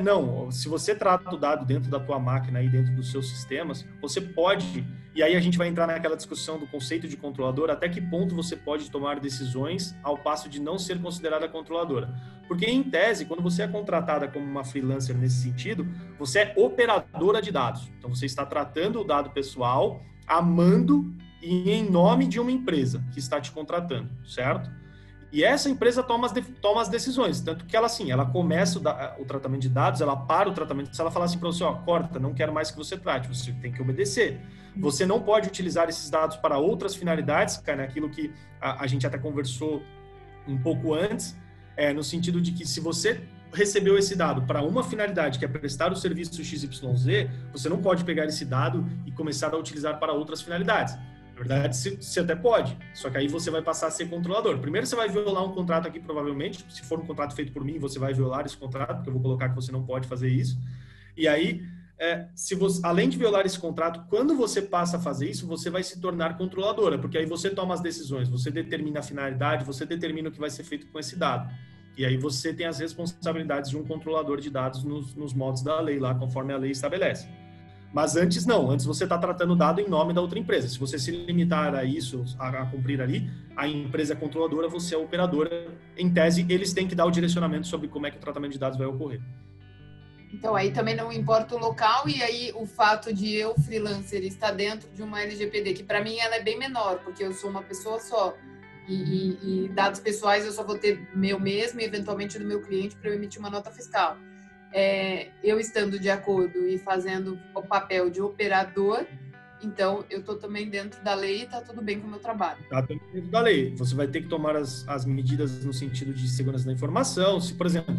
se você trata o dado dentro da tua máquina e dentro dos seus sistemas, você pode, e aí a gente vai entrar naquela discussão do conceito de controlador, até que ponto você pode tomar decisões ao passo de não ser considerada controladora. Porque, em tese, quando você é contratada como uma freelancer nesse sentido, você é operadora de dados. Então, você está tratando o dado pessoal, amando e em nome de uma empresa que está te contratando, certo? E essa empresa toma as decisões, tanto que ela, assim, ela começa o tratamento de dados, ela para o tratamento, se ela falar assim para você, corta, não quero mais que você trate, você tem que obedecer. Você não pode utilizar esses dados para outras finalidades, cara, aquilo que a gente até conversou um pouco antes, no sentido de que se você recebeu esse dado para uma finalidade, que é prestar o serviço XYZ, você não pode pegar esse dado e começar a utilizar para outras finalidades. Na verdade, você até pode, só que aí você vai passar a ser controlador. Primeiro você vai violar um contrato aqui, provavelmente, se for um contrato feito por mim, você vai violar esse contrato, porque eu vou colocar que você não pode fazer isso. E aí, além de violar esse contrato, quando você passa a fazer isso, você vai se tornar controladora, porque aí você toma as decisões, você determina a finalidade, você determina o que vai ser feito com esse dado. E aí você tem as responsabilidades de um controlador de dados nos modos da lei, lá conforme a lei estabelece. Mas antes não, antes você está tratando o dado em nome da outra empresa. Se você se limitar a isso, a cumprir ali, a empresa é controladora, você é operadora. Em tese, eles têm que dar o direcionamento sobre como é que o tratamento de dados vai ocorrer. Então, aí também não importa o local e aí o fato de eu, freelancer, estar dentro de uma LGPD, que para mim ela é bem menor, porque eu sou uma pessoa só. E dados pessoais eu só vou ter meu mesmo e eventualmente do meu cliente para eu emitir uma nota fiscal. Eu estando de acordo e fazendo o papel de operador, então eu estou também dentro da lei e está tudo bem com o meu trabalho. Está dentro da lei. Você vai ter que tomar as medidas no sentido de segurança da informação. Se, por exemplo,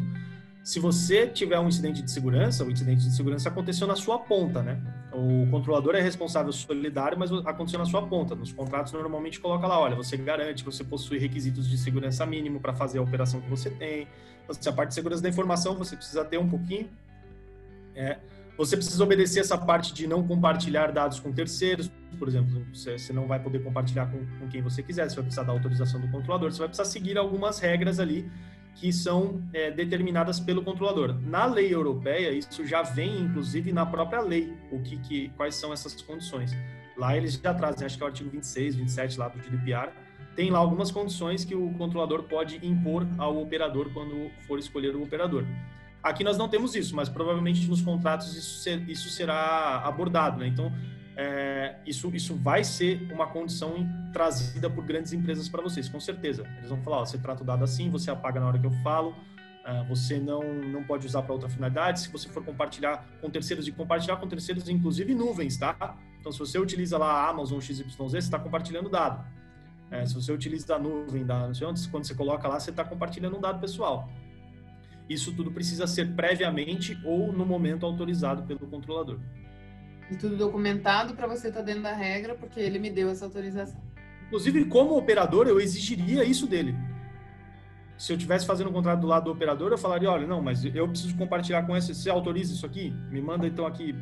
se você tiver um incidente de segurança, o incidente de segurança aconteceu na sua ponta, né? O controlador é responsável solidário, mas aconteceu na sua ponta. Nos contratos, normalmente coloca lá, olha, você garante que você possui requisitos de segurança mínimo para fazer a operação que você tem. A parte de segurança da informação, você precisa ter um pouquinho. Você precisa obedecer essa parte de não compartilhar dados com terceiros. Por exemplo, você não vai poder compartilhar com quem você quiser, você vai precisar da autorização do controlador, você vai precisar seguir algumas regras ali que são determinadas pelo controlador. Na lei europeia, isso já vem, inclusive, na própria lei, quais são essas condições. Lá eles já trazem, acho que é o artigo 26, 27 lá do GDPR, tem lá algumas condições que o controlador pode impor ao operador quando for escolher o operador. Aqui nós não temos isso, mas provavelmente nos contratos isso será abordado, né? Então, isso vai ser uma condição trazida por grandes empresas para vocês, com certeza. Eles vão falar, você trata o dado assim, você apaga na hora que eu falo, você não pode usar para outra finalidade. Se você for compartilhar com terceiros, inclusive nuvens, tá? Então, se você utiliza lá a Amazon XYZ, você está compartilhando dado. Se você utiliza a nuvem, quando você coloca lá, você está compartilhando um dado pessoal. Isso tudo precisa ser previamente ou no momento autorizado pelo controlador. E tudo documentado para você estar dentro da regra, porque ele me deu essa autorização. Inclusive, como operador, eu exigiria isso dele. Se eu estivesse fazendo um contrato do lado do operador, eu falaria, olha, não, mas eu preciso compartilhar com esse, você autoriza isso aqui? Me manda então aqui,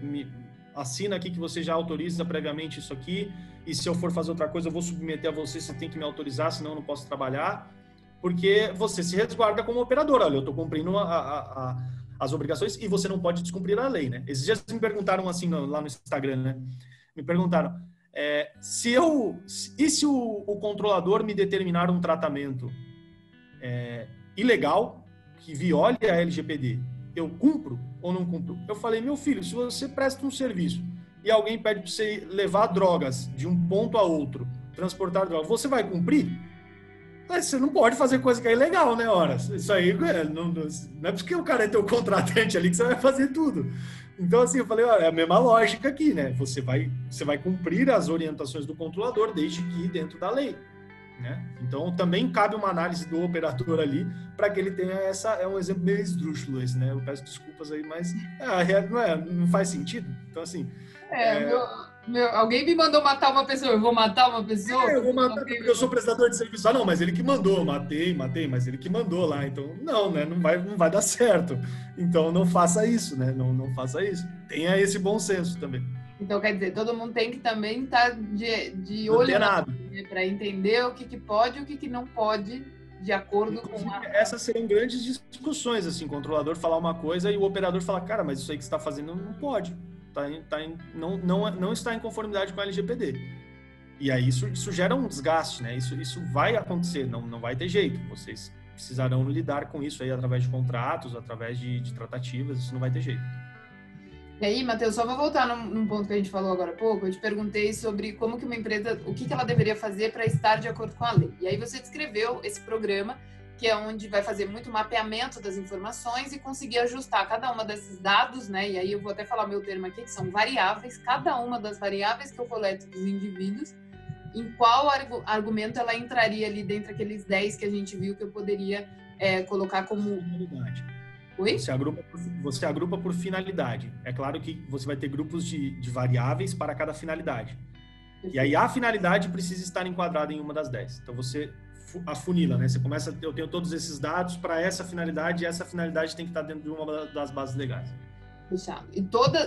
assina aqui que você já autoriza previamente isso aqui, e se eu for fazer outra coisa, eu vou submeter a você tem que me autorizar, senão eu não posso trabalhar. Porque você se resguarda como operador. Olha, eu estou cumprindo as obrigações e você não pode descumprir a lei, né? Esses dias me perguntaram assim lá no Instagram, né? Me perguntaram, se o controlador me determinar um tratamento ilegal, que viole a LGPD, eu cumpro ou não cumpro? Eu falei, meu filho, se você presta um serviço e alguém pede para você levar drogas de um ponto a outro, transportar drogas, você vai cumprir? Mas você não pode fazer coisa que é ilegal, né, ora? Isso aí não é porque o cara é teu contratante ali que você vai fazer tudo. Então, assim, eu falei, olha, é a mesma lógica aqui, né? Você vai cumprir as orientações do controlador desde que dentro da lei, né? Então, também cabe uma análise do operador ali para que ele tenha é um exemplo meio esdrúxulo esse, né? Eu peço desculpas aí, mas não faz sentido. Então, assim... alguém me mandou matar uma pessoa, eu vou matar uma pessoa? Eu vou matar porque eu sou prestador de serviço. Não, mas ele que mandou, matei, mas ele que mandou lá. Então, não, né? Não vai dar certo. Então, não faça isso, né? Não faça isso. Tenha esse bom senso também. Então, quer dizer, todo mundo tem que também estar de olho para entender o que pode e o que não pode, de acordo com Essas serão grandes discussões, assim, o controlador falar uma coisa e o operador falar, cara, mas isso aí que você está fazendo não pode. Não está em conformidade com a LGPD. E aí isso gera um desgaste, né? Isso vai acontecer, não vai ter jeito. Vocês precisarão lidar com isso aí através de contratos, através de tratativas, isso não vai ter jeito. E aí, Matheus, só vou voltar num ponto que a gente falou agora há pouco. Eu te perguntei sobre como que uma empresa, o que ela deveria fazer para estar de acordo com a lei. E aí você descreveu esse programa, que é onde vai fazer muito mapeamento das informações e conseguir ajustar cada uma desses dados, né? E aí eu vou até falar meu termo aqui, que são variáveis, cada uma das variáveis que eu coleto dos indivíduos, em qual argumento ela entraria ali dentro daqueles 10 que a gente viu que eu poderia colocar como... Finalidade. Oi? Você agrupa por finalidade. É claro que você vai ter grupos de variáveis para cada finalidade. E aí a finalidade precisa estar enquadrada em uma das 10. Então você afunila, né? Você começa, eu tenho todos esses dados para essa finalidade e essa finalidade tem que estar dentro de uma das bases legais. Fechado.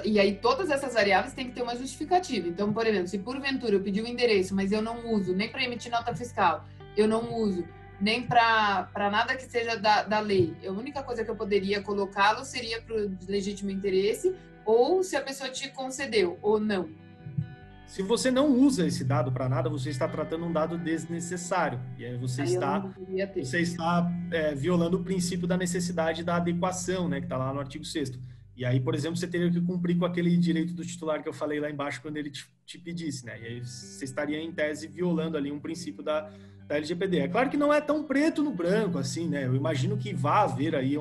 E aí todas essas variáveis têm que ter uma justificativa. Então, por exemplo, se porventura eu pedir o endereço, mas eu não uso nem para emitir nota fiscal, eu não uso nem para nada que seja da lei, a única coisa que eu poderia colocá-lo seria para o legítimo interesse, ou se a pessoa te concedeu, ou não. Se você não usa esse dado para nada, você está tratando um dado desnecessário. E aí você está violando o princípio da necessidade da adequação, né, que está lá no artigo 6º. E aí, por exemplo, você teria que cumprir com aquele direito do titular que eu falei lá embaixo quando ele te pedisse, né? E aí você estaria, em tese, violando ali um princípio da LGPD. É claro que não é tão preto no branco assim, né? Eu imagino que vá haver aí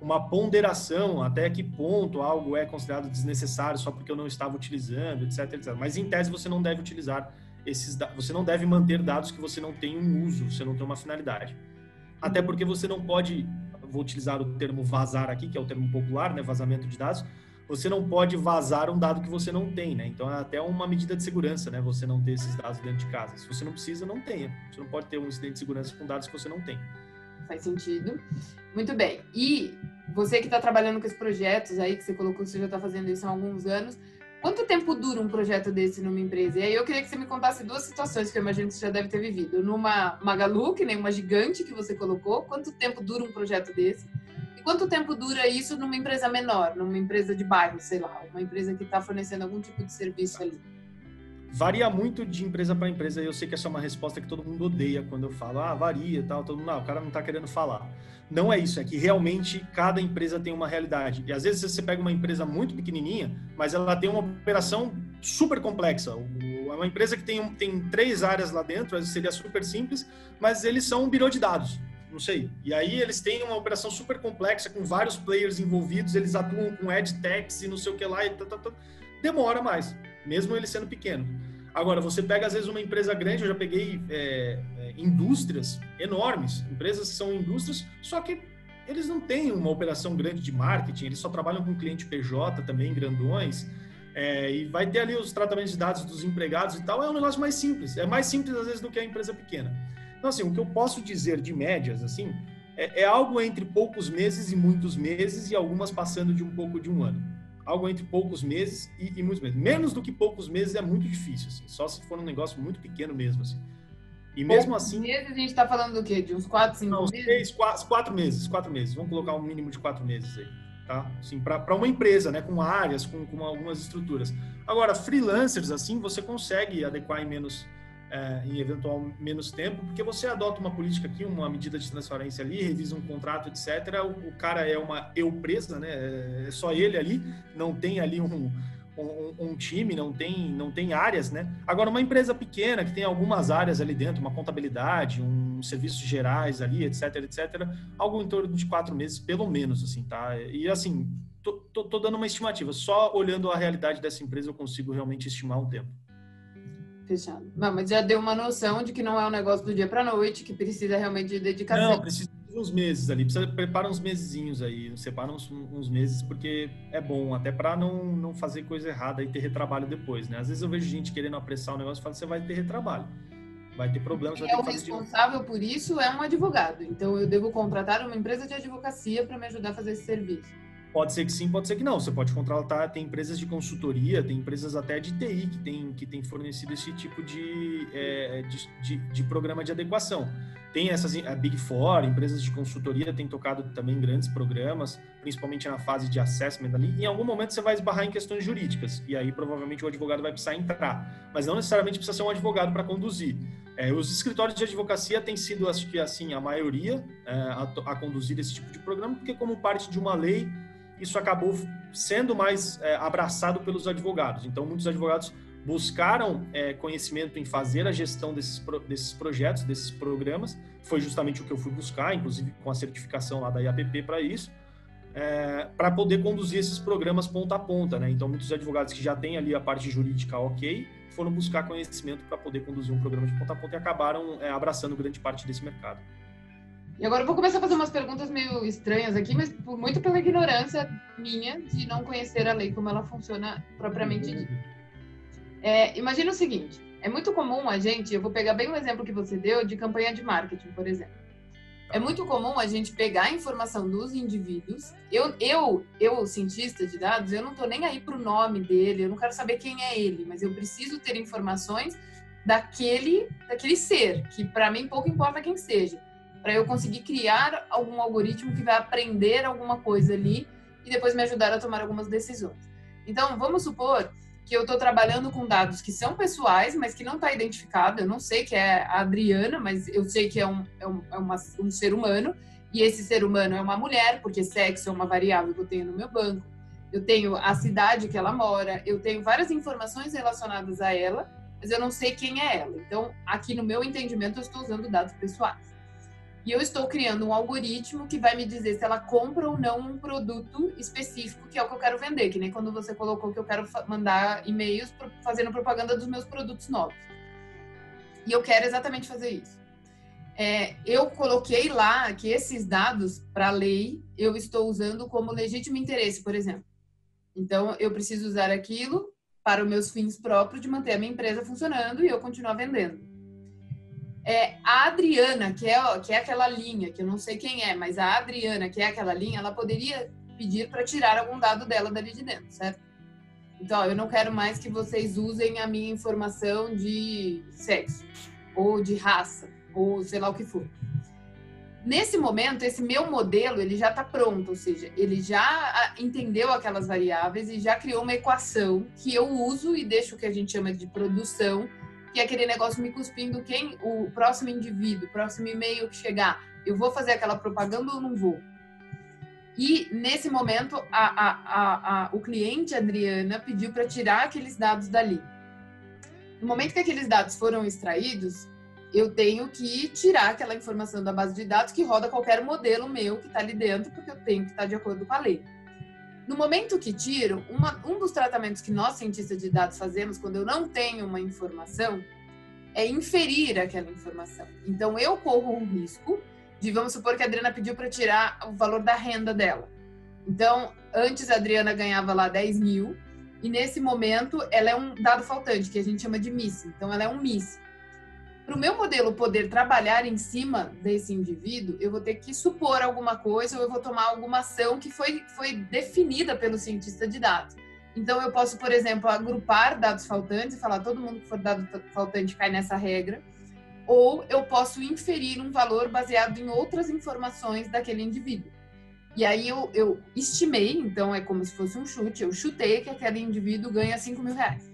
uma ponderação até que ponto algo é considerado desnecessário só porque eu não estava utilizando, etc, etc. Mas, em tese, você não deve utilizar esses dados, você não deve manter dados que você não tem um uso, você não tem uma finalidade. Até porque você não pode vou utilizar o termo vazar aqui, que é o termo popular, né? Vazamento de dados. Você não pode vazar um dado que você não tem, né? Então é até uma medida de segurança, né? Você não ter esses dados dentro de casa. Se você não precisa, não tenha. Você não pode ter um incidente de segurança com dados que você não tem. Faz sentido. Muito bem. E você que está trabalhando com esses projetos aí, que você colocou que você já está fazendo isso há alguns anos, quanto tempo dura um projeto desse numa empresa? E aí eu queria que você me contasse duas situações que eu imagino que você já deve ter vivido. Numa Magalu, que nem uma gigante que você colocou, quanto tempo dura um projeto desse? E quanto tempo dura isso numa empresa menor, numa empresa de bairro, sei lá, uma empresa que está fornecendo algum tipo de serviço ali? Varia muito de empresa para empresa. Eu sei que essa é uma resposta que todo mundo odeia quando eu falo, varia e tal, todo mundo, o cara não está querendo falar. Não é isso, é que realmente cada empresa tem uma realidade. E às vezes você pega uma empresa muito pequenininha, mas ela tem uma operação super complexa. É uma empresa que tem 3 áreas lá dentro, seria super simples, mas eles são um birô de dados, não sei. E aí eles têm uma operação super complexa, com vários players envolvidos, eles atuam com ad techs e não sei o que lá, e demora mais, mesmo ele sendo pequeno. Agora, você pega, às vezes, uma empresa grande, eu já peguei indústrias enormes, empresas que são indústrias, só que eles não têm uma operação grande de marketing, eles só trabalham com cliente PJ também, grandões, e vai ter ali os tratamentos de dados dos empregados e tal, é um negócio mais simples, é mais simples, às vezes, do que a empresa pequena. Então, assim, o que eu posso dizer de médias, assim, é algo entre poucos meses e muitos meses, e algumas passando de um pouco de um ano. Algo entre poucos meses e muitos meses. Menos do que poucos meses é muito difícil, assim. Só se for um negócio muito pequeno mesmo, assim. E mesmo poucos assim... meses, a gente está falando do quê? De uns 4, 5 meses? 4 meses. 4 meses. Vamos colocar um mínimo de 4 meses aí, tá? Assim, para uma empresa, né? Com áreas, com algumas estruturas. Agora, freelancers, assim, você consegue adequar em eventual menos tempo, porque você adota uma política aqui, uma medida de transparência ali, revisa um contrato, etc. O cara é uma empresa, né? É só ele ali, não tem ali um time, não tem áreas, né? Agora, uma empresa pequena que tem algumas áreas ali dentro, uma contabilidade, serviços gerais ali, etc, algo em torno de 4 meses, pelo menos, assim, tá? E assim, tô dando uma estimativa. Só olhando a realidade dessa empresa eu consigo realmente estimar um tempo. Fechado. Não, mas já deu uma noção de que não é um negócio do dia para noite, que precisa realmente de dedicação. Não, precisa de uns meses ali, prepara uns mesezinhos aí, separa uns meses, porque é bom, até para não fazer coisa errada e ter retrabalho depois, né? Às vezes eu vejo gente querendo apressar o negócio e fala, você vai ter retrabalho, vai ter problemas, vai ter que fazer. O responsável por isso é um advogado, então eu devo contratar uma empresa de advocacia para me ajudar a fazer esse serviço. Pode ser que sim, pode ser que não. Você pode contratar, tem empresas de consultoria, tem empresas até de TI que tem fornecido esse tipo de programa de adequação. Tem essas, a Big Four, empresas de consultoria têm tocado também grandes programas, principalmente na fase de assessment ali. Em algum momento você vai esbarrar em questões jurídicas, e aí provavelmente o advogado vai precisar entrar. Mas não necessariamente precisa ser um advogado para conduzir. Os escritórios de advocacia têm sido, acho que assim, a maioria a conduzir esse tipo de programa, porque como parte de uma lei, isso acabou sendo mais abraçado pelos advogados. Então, muitos advogados buscaram conhecimento em fazer a gestão desses projetos, desses programas. Foi justamente o que eu fui buscar, inclusive com a certificação lá da IAPP para isso, para poder conduzir esses programas ponta a ponta, né? Então, muitos advogados que já têm ali a parte jurídica ok, foram buscar conhecimento para poder conduzir um programa de ponta a ponta e acabaram abraçando grande parte desse mercado. E agora eu vou começar a fazer umas perguntas meio estranhas aqui, mas muito pela ignorância minha de não conhecer a lei, como ela funciona propriamente dita. Imagina o seguinte, é muito comum a gente, eu vou pegar bem o exemplo que você deu de campanha de marketing, por exemplo. É muito comum a gente pegar a informação dos indivíduos. Eu cientista de dados, eu não estou nem aí para o nome dele, eu não quero saber quem é ele, mas eu preciso ter informações daquele ser, que para mim pouco importa quem seja, para eu conseguir criar algum algoritmo que vai aprender alguma coisa ali e depois me ajudar a tomar algumas decisões. Então, vamos supor que eu estou trabalhando com dados que são pessoais, mas que não está identificado. Eu não sei que é a Adriana, mas eu sei que é um ser humano, e esse ser humano é uma mulher, porque sexo é uma variável que eu tenho no meu banco. Eu tenho a cidade que ela mora, eu tenho várias informações relacionadas a ela, mas eu não sei quem é ela. Então, aqui no meu entendimento, eu estou usando dados pessoais. E eu estou criando um algoritmo que vai me dizer se ela compra ou não um produto específico, que é o que eu quero vender, que nem quando você colocou que eu quero mandar e-mails fazendo propaganda dos meus produtos novos. E eu quero exatamente fazer isso. eu coloquei lá que esses dados, para a lei, eu estou usando como legítimo interesse, por exemplo. Então, eu preciso usar aquilo para os meus fins próprios de manter a minha empresa funcionando e eu continuar vendendo. A Adriana, que é aquela linha, que eu não sei quem é, mas a Adriana, que é aquela linha, ela poderia pedir para tirar algum dado dela dali de dentro, certo? Então, eu não quero mais que vocês usem a minha informação de sexo, ou de raça, ou sei lá o que for. Nesse momento, esse meu modelo, ele já está pronto, ou seja, ele já entendeu aquelas variáveis e já criou uma equação que eu uso e deixo o que a gente chama de produção, que é aquele negócio me cuspindo o próximo indivíduo, o próximo e-mail que chegar, eu vou fazer aquela propaganda ou não vou? E, nesse momento, o cliente, Adriana, pediu para tirar aqueles dados dali. No momento que aqueles dados foram extraídos, eu tenho que tirar aquela informação da base de dados que roda qualquer modelo meu que está ali dentro, porque eu tenho que estar de acordo com a lei. No momento que tiro, um dos tratamentos que nós, cientistas de dados, fazemos quando eu não tenho uma informação é inferir aquela informação. Então, eu corro um risco de, vamos supor que a Adriana pediu para tirar o valor da renda dela. Então, antes a Adriana ganhava lá 10 mil e nesse momento ela é um dado faltante, que a gente chama de miss. Então, ela é um miss. Para o meu modelo poder trabalhar em cima desse indivíduo, eu vou ter que supor alguma coisa ou eu vou tomar alguma ação que foi definida pelo cientista de dados. Então, eu posso, por exemplo, agrupar dados faltantes e falar todo mundo que for dado faltante cai nessa regra. Ou eu posso inferir um valor baseado em outras informações daquele indivíduo. E aí eu estimei, então é como se fosse um chute, eu chutei que aquele indivíduo ganha 5 mil reais.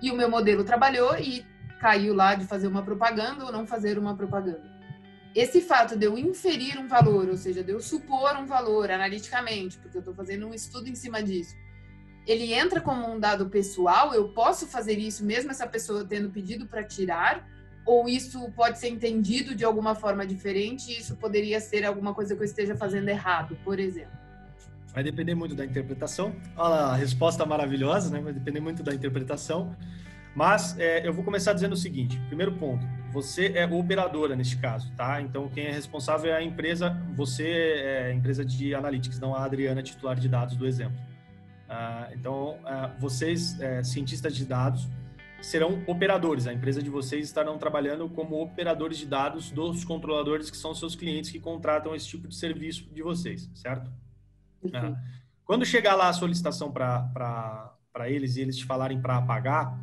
E o meu modelo trabalhou e caiu lá de fazer uma propaganda ou não fazer uma propaganda. Esse fato de eu inferir um valor, ou seja, de eu supor um valor analiticamente, porque eu estou fazendo um estudo em cima disso, ele entra como um dado pessoal, eu posso fazer isso mesmo essa pessoa tendo pedido para tirar, ou isso pode ser entendido de alguma forma diferente e isso poderia ser alguma coisa que eu esteja fazendo errado, por exemplo? Vai depender muito da interpretação. Olha a resposta maravilhosa, né? Vai depender muito da interpretação. Mas eu vou começar dizendo o seguinte. Primeiro ponto, você é operadora neste caso, tá? Então, quem é responsável é a empresa, você é a empresa de analytics, não a Adriana, titular de dados do exemplo. Então, vocês, cientistas de dados, serão operadores. A empresa de vocês estarão trabalhando como operadores de dados dos controladores que são seus clientes que contratam esse tipo de serviço de vocês, certo? Quando chegar lá a solicitação para eles e eles te falarem para apagar,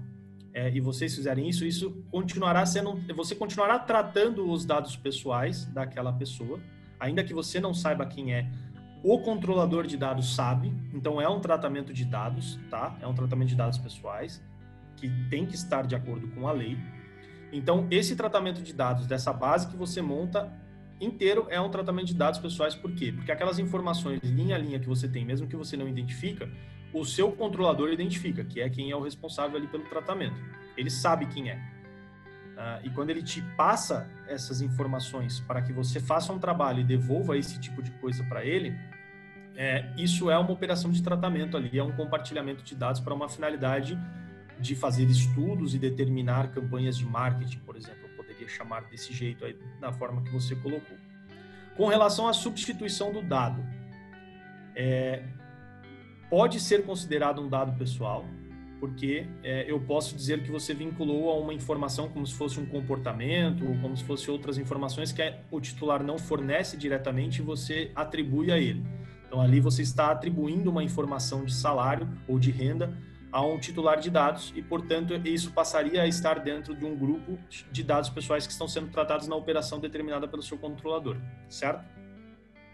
e vocês fizerem isso, isso continuará sendo... Você continuará tratando os dados pessoais daquela pessoa, ainda que você não saiba quem é. O controlador de dados sabe, então é um tratamento de dados, tá? É um tratamento de dados pessoais, que tem que estar de acordo com a lei. Então, esse tratamento de dados dessa base que você monta inteiro é um tratamento de dados pessoais. Por quê? Porque aquelas informações linha a linha que você tem, mesmo que você não identifica, o seu controlador identifica, que é quem é o responsável ali pelo tratamento. Ele sabe quem é. E quando ele te passa essas informações para que você faça um trabalho e devolva esse tipo de coisa para ele, isso é uma operação de tratamento ali, é um compartilhamento de dados para uma finalidade de fazer estudos e determinar campanhas de marketing, por exemplo. Eu poderia chamar desse jeito aí, da forma que você colocou. Com relação à substituição do dado, pode ser considerado um dado pessoal, porque eu posso dizer que você vinculou a uma informação como se fosse um comportamento, ou como se fosse outras informações que o titular não fornece diretamente e você atribui a ele. Então, ali você está atribuindo uma informação de salário ou de renda a um titular de dados e, portanto, isso passaria a estar dentro de um grupo de dados pessoais que estão sendo tratados na operação determinada pelo seu controlador, certo?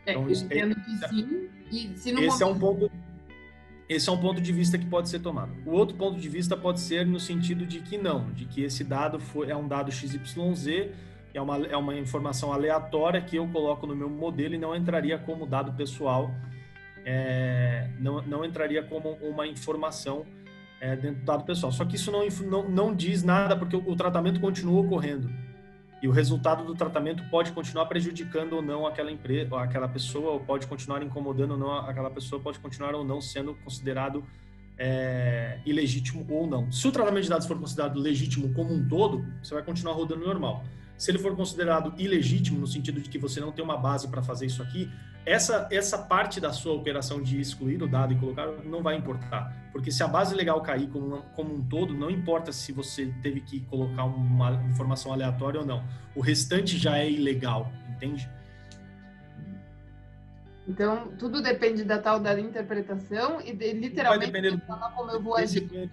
Então, eu entendo que sim. E se no esse é um ponto de vista que pode ser tomado. O outro ponto de vista pode ser no sentido de que não, de que esse dado é um dado XYZ, é uma informação aleatória que eu coloco no meu modelo e não entraria como dado pessoal, não entraria como uma informação dentro do dado pessoal. Só que isso não diz nada, porque o tratamento continua ocorrendo. E o resultado do tratamento pode continuar prejudicando ou não aquela empresa, ou aquela pessoa, ou pode continuar incomodando ou não aquela pessoa, pode continuar ou não sendo considerado ilegítimo ou não. Se o tratamento de dados for considerado legítimo como um todo, você vai continuar rodando normal. Se ele for considerado ilegítimo, no sentido de que você não tem uma base para fazer isso aqui, essa parte da sua operação de excluir o dado e colocar não vai importar. Porque se a base legal cair como um todo, não importa se você teve que colocar uma informação aleatória ou não. O restante já é ilegal, entende? Então, tudo depende da tal da interpretação e literalmente da forma como eu vou agir.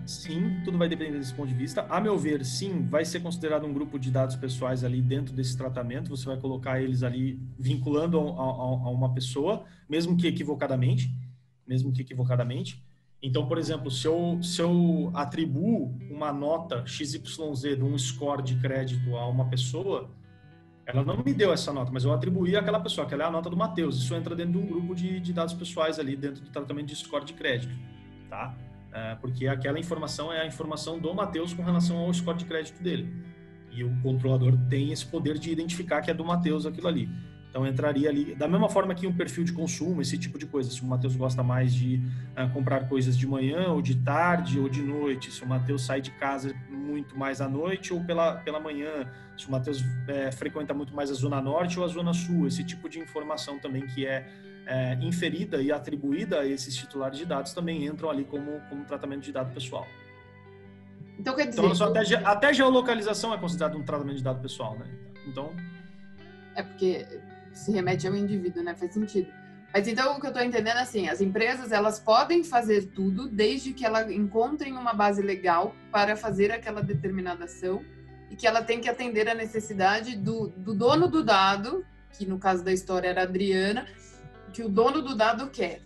Sim, tudo vai depender desse ponto de vista. A meu ver, sim, vai ser considerado um grupo de dados pessoais ali dentro desse tratamento. Você vai colocar eles ali vinculando a uma pessoa, mesmo que equivocadamente. Então, por exemplo, se eu atribuo uma nota XYZ de um score de crédito a uma pessoa, ela não me deu essa nota, mas eu atribuí àquela pessoa, aquela é a nota do Matheus. Isso entra dentro de um grupo de dados pessoais ali, dentro do tratamento de score de crédito, tá? Porque aquela informação é a informação do Matheus com relação ao score de crédito dele. E o controlador tem esse poder de identificar que é do Matheus aquilo ali. Então, entraria ali, da mesma forma que um perfil de consumo, esse tipo de coisa. Se o Matheus gosta mais de comprar coisas de manhã, ou de tarde, ou de noite. Se o Matheus sai de casa muito mais à noite ou pela manhã. Se o Matheus frequenta muito mais a Zona Norte ou a Zona Sul. Esse tipo de informação também que é inferida e atribuída a esses titulares de dados também entram ali como tratamento de dado pessoal. Então, quer dizer... Então, até geolocalização é considerado um tratamento de dado pessoal, né? Então... É porque se remete ao indivíduo, né? Faz sentido. Mas então, o que eu estou entendendo é assim, as empresas, elas podem fazer tudo desde que elas encontrem uma base legal para fazer aquela determinada ação e que ela tem que atender a necessidade do dono do dado, que no caso da história era a Adriana, que o dono do dado quer.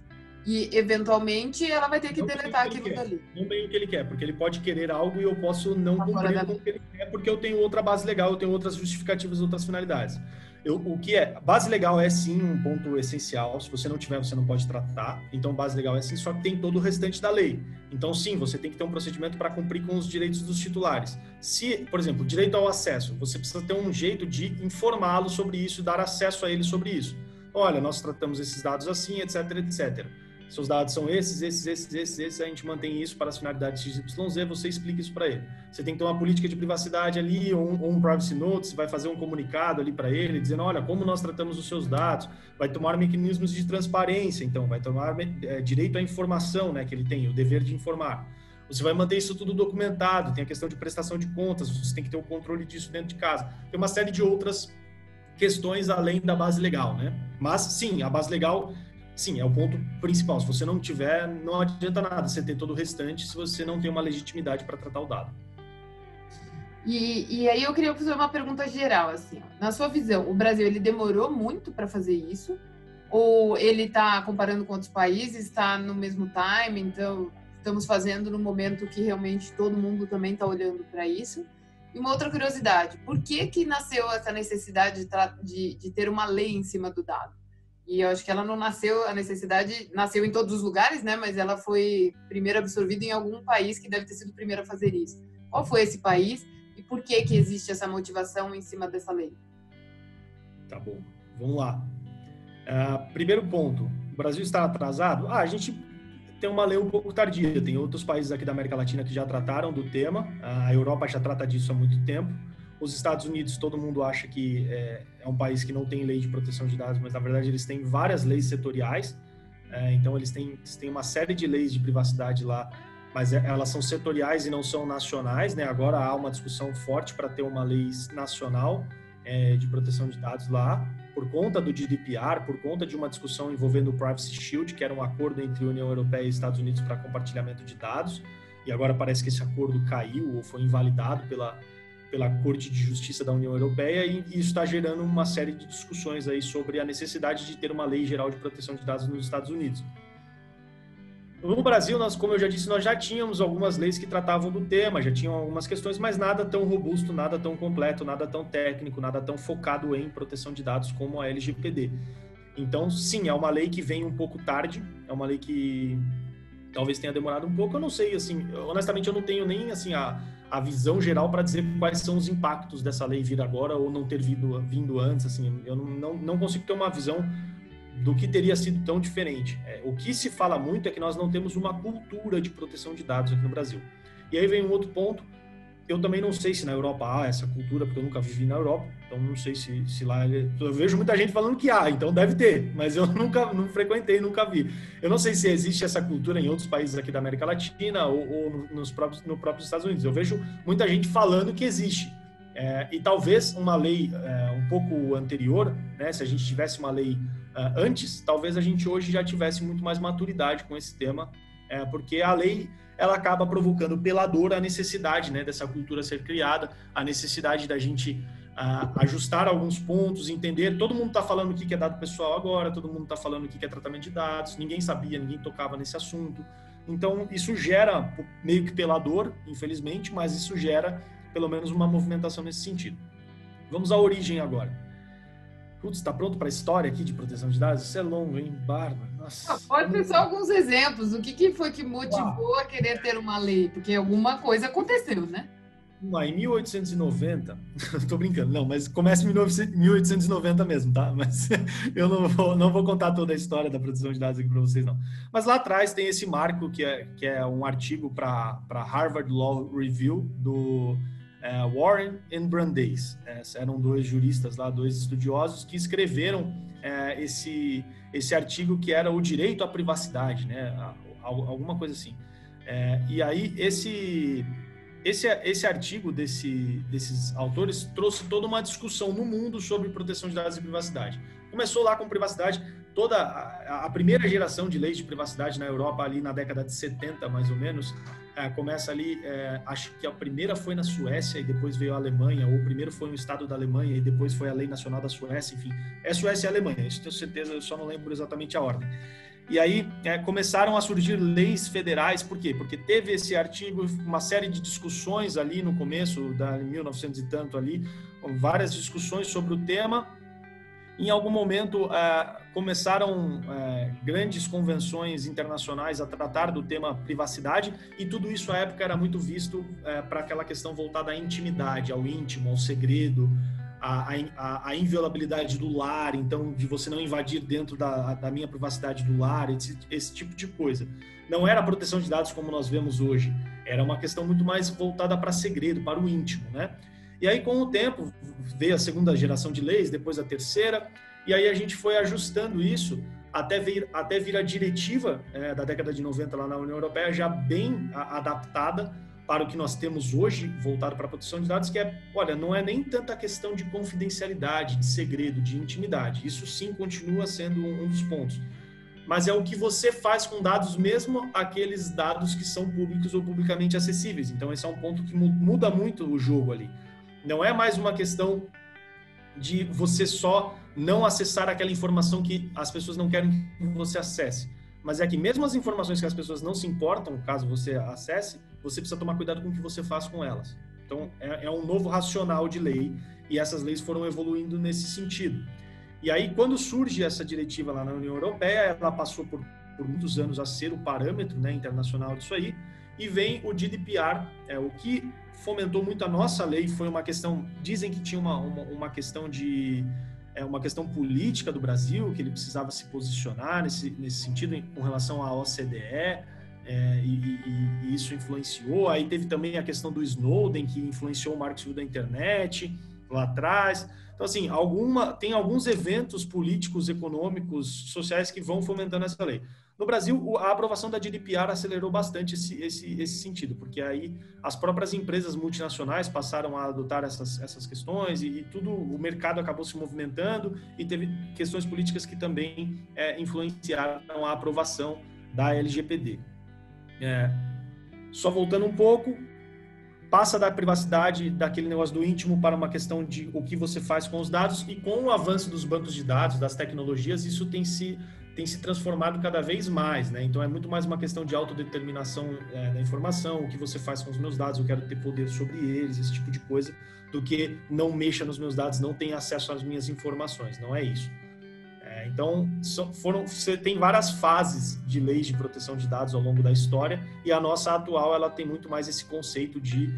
E, eventualmente, ela vai ter que deletar aquilo dali. Não bem o que ele quer, porque ele pode querer algo e eu posso não cumprir com o que ele quer, porque eu tenho outra base legal, eu tenho outras justificativas, outras finalidades. O que é? Base legal é, sim, um ponto essencial. Se você não tiver, você não pode tratar. Então, base legal é, sim, só que tem todo o restante da lei. Então, sim, você tem que ter um procedimento para cumprir com os direitos dos titulares. Se, por exemplo, direito ao acesso, você precisa ter um jeito de informá-lo sobre isso, dar acesso a ele sobre isso. Olha, nós tratamos esses dados assim, etc, etc. Seus dados são esses, a gente mantém isso para as finalidades XYZ, você explica isso para ele. Você tem que ter uma política de privacidade ali, ou um privacy note, você vai fazer um comunicado ali para ele, dizendo, olha, como nós tratamos os seus dados, vai tomar mecanismos de transparência, então, vai tomar direito à informação, né, que ele tem, o dever de informar. Você vai manter isso tudo documentado, tem a questão de prestação de contas, você tem que ter o controle disso dentro de casa. Tem uma série de outras questões além da base legal, né? Mas, sim, a base legal... Sim, é o ponto principal. Se você não tiver, não adianta nada você ter todo o restante se você não tem uma legitimidade para tratar o dado. E aí eu queria fazer uma pergunta geral, assim. Na sua visão, o Brasil, ele demorou muito para fazer isso? Ou ele está comparando com outros países, está no mesmo time, então estamos fazendo no momento que realmente todo mundo também está olhando para isso? E uma outra curiosidade, por que nasceu essa necessidade de ter uma lei em cima do dado? E eu acho que ela não nasceu, a necessidade nasceu em todos os lugares, né? Mas ela foi primeiro absorvida em algum país que deve ter sido o primeiro a fazer isso. Qual foi esse país e por que existe essa motivação em cima dessa lei? Tá bom, vamos lá. Primeiro ponto, o Brasil está atrasado? A gente tem uma lei um pouco tardia, tem outros países aqui da América Latina que já trataram do tema, a Europa já trata disso há muito tempo. Os Estados Unidos, todo mundo acha que é um país que não tem lei de proteção de dados, mas na verdade eles têm várias leis setoriais, então eles têm uma série de leis de privacidade lá, mas elas são setoriais e não são nacionais, né? Agora há uma discussão forte para ter uma lei nacional de proteção de dados lá, por conta do GDPR, por conta de uma discussão envolvendo o Privacy Shield, que era um acordo entre a União Europeia e Estados Unidos para compartilhamento de dados, e agora parece que esse acordo caiu ou foi invalidado pela Corte de Justiça da União Europeia, e isso está gerando uma série de discussões aí sobre a necessidade de ter uma lei geral de proteção de dados nos Estados Unidos. No Brasil, como eu já disse, nós já tínhamos algumas leis que tratavam do tema, já tinham algumas questões, mas nada tão robusto, nada tão completo, nada tão técnico, nada tão focado em proteção de dados como a LGPD. Então, sim, é uma lei que vem um pouco tarde, é uma lei que talvez tenha demorado um pouco, eu não sei, assim, honestamente eu não tenho nem, assim, a visão geral para dizer quais são os impactos dessa lei vir agora ou não ter vindo antes, assim, eu não consigo ter uma visão do que teria sido tão diferente. O que se fala muito é que nós não temos uma cultura de proteção de dados aqui no Brasil. E aí vem um outro ponto, eu também não sei se na Europa há essa cultura, porque eu nunca vivi na Europa, então não sei se lá... Eu vejo muita gente falando que há, então deve ter, mas eu não frequentei, nunca vi. Eu não sei se existe essa cultura em outros países aqui da América Latina ou no próprio Estados Unidos. Eu vejo muita gente falando que existe. E talvez uma lei um pouco anterior, né, se a gente tivesse uma lei antes, talvez a gente hoje já tivesse muito mais maturidade com esse tema, porque a lei ela acaba provocando pela dor a necessidade, né, dessa cultura ser criada, a necessidade da gente ajustar alguns pontos, entender. Todo mundo está falando o que é dado pessoal agora, todo mundo está falando o que é tratamento de dados, ninguém sabia, ninguém tocava nesse assunto. Então, isso gera, meio que pela dor, infelizmente, mas isso gera pelo menos uma movimentação nesse sentido. Vamos à origem agora. Putz, está pronto para a história aqui de proteção de dados? Isso é longo, hein? Bárbaro. Nossa. Pode ser só alguns exemplos. O que foi que motivou a querer ter uma lei? Porque alguma coisa aconteceu, né? Em 1890, estou brincando, não, mas começa em 1890 mesmo, tá? Mas eu não vou contar toda a história da proteção de dados aqui para vocês, não. Mas lá atrás tem esse marco que é um artigo para Harvard Law Review do Warren e Brandeis. Eram dois juristas lá, dois estudiosos que escreveram esse artigo que era o direito à privacidade, né? Alguma coisa assim. E aí esse artigo desses autores trouxe toda uma discussão no mundo sobre proteção de dados e privacidade. Começou lá com privacidade, toda a primeira geração de leis de privacidade na Europa, ali na década de 70, mais ou menos, começa ali, acho que a primeira foi na Suécia e depois veio a Alemanha, ou o primeiro foi no estado da Alemanha e depois foi a lei nacional da Suécia, enfim, é Suécia e Alemanha, isso tenho certeza, eu só não lembro exatamente a ordem. E aí começaram a surgir leis federais, por quê? Porque teve esse artigo, uma série de discussões ali no começo, da 1900 e tanto ali, várias discussões sobre o tema. Em algum momento começaram grandes convenções internacionais a tratar do tema privacidade, e tudo isso à época era muito visto para aquela questão voltada à intimidade, ao íntimo, ao segredo, a inviolabilidade do lar, então de você não invadir dentro da minha privacidade do lar, esse tipo de coisa. Não era a proteção de dados como nós vemos hoje, era uma questão muito mais voltada para segredo, para o íntimo, né? E aí, com o tempo, veio a segunda geração de leis, depois a terceira, e aí a gente foi ajustando isso até vir a diretiva da década de 90 lá na União Europeia, já bem adaptada para o que nós temos hoje, voltado para a proteção de dados, que olha, não é nem tanta questão de confidencialidade, de segredo, de intimidade. Isso sim continua sendo um dos pontos. Mas é o que você faz com dados, mesmo aqueles dados que são públicos ou publicamente acessíveis. Então, esse é um ponto que muda muito o jogo ali. Não é mais uma questão de você só não acessar aquela informação que as pessoas não querem que você acesse. Mas é que mesmo as informações que as pessoas não se importam, caso você acesse, você precisa tomar cuidado com o que você faz com elas. Então, é um novo racional de lei, e essas leis foram evoluindo nesse sentido. E aí, quando surge essa diretiva lá na União Europeia, ela passou por muitos anos a ser o parâmetro, né, internacional disso aí, e vem o GDPR, o que fomentou muito a nossa lei, foi uma questão, dizem que tinha uma questão de... uma questão política do Brasil, que ele precisava se posicionar nesse sentido com relação à OCDE, e isso influenciou. Aí teve também a questão do Snowden, que influenciou o marco civil da internet lá atrás. Então, assim, tem alguns eventos políticos, econômicos, sociais que vão fomentando essa lei. No Brasil, a aprovação da GDPR acelerou bastante esse sentido, porque aí as próprias empresas multinacionais passaram a adotar essas questões e tudo, o mercado acabou se movimentando, e teve questões políticas que também influenciaram a aprovação da LGPD. Só voltando um pouco, passa da privacidade, daquele negócio do íntimo, para uma questão de o que você faz com os dados, e com o avanço dos bancos de dados, das tecnologias, isso tem se transformado cada vez mais, né? Então é muito mais uma questão de autodeterminação da informação, o que você faz com os meus dados, eu quero ter poder sobre eles, esse tipo de coisa, do que não mexa nos meus dados, não tenha acesso às minhas informações, não é isso. Então, você tem várias fases de leis de proteção de dados ao longo da história, e a nossa atual, ela tem muito mais esse conceito de,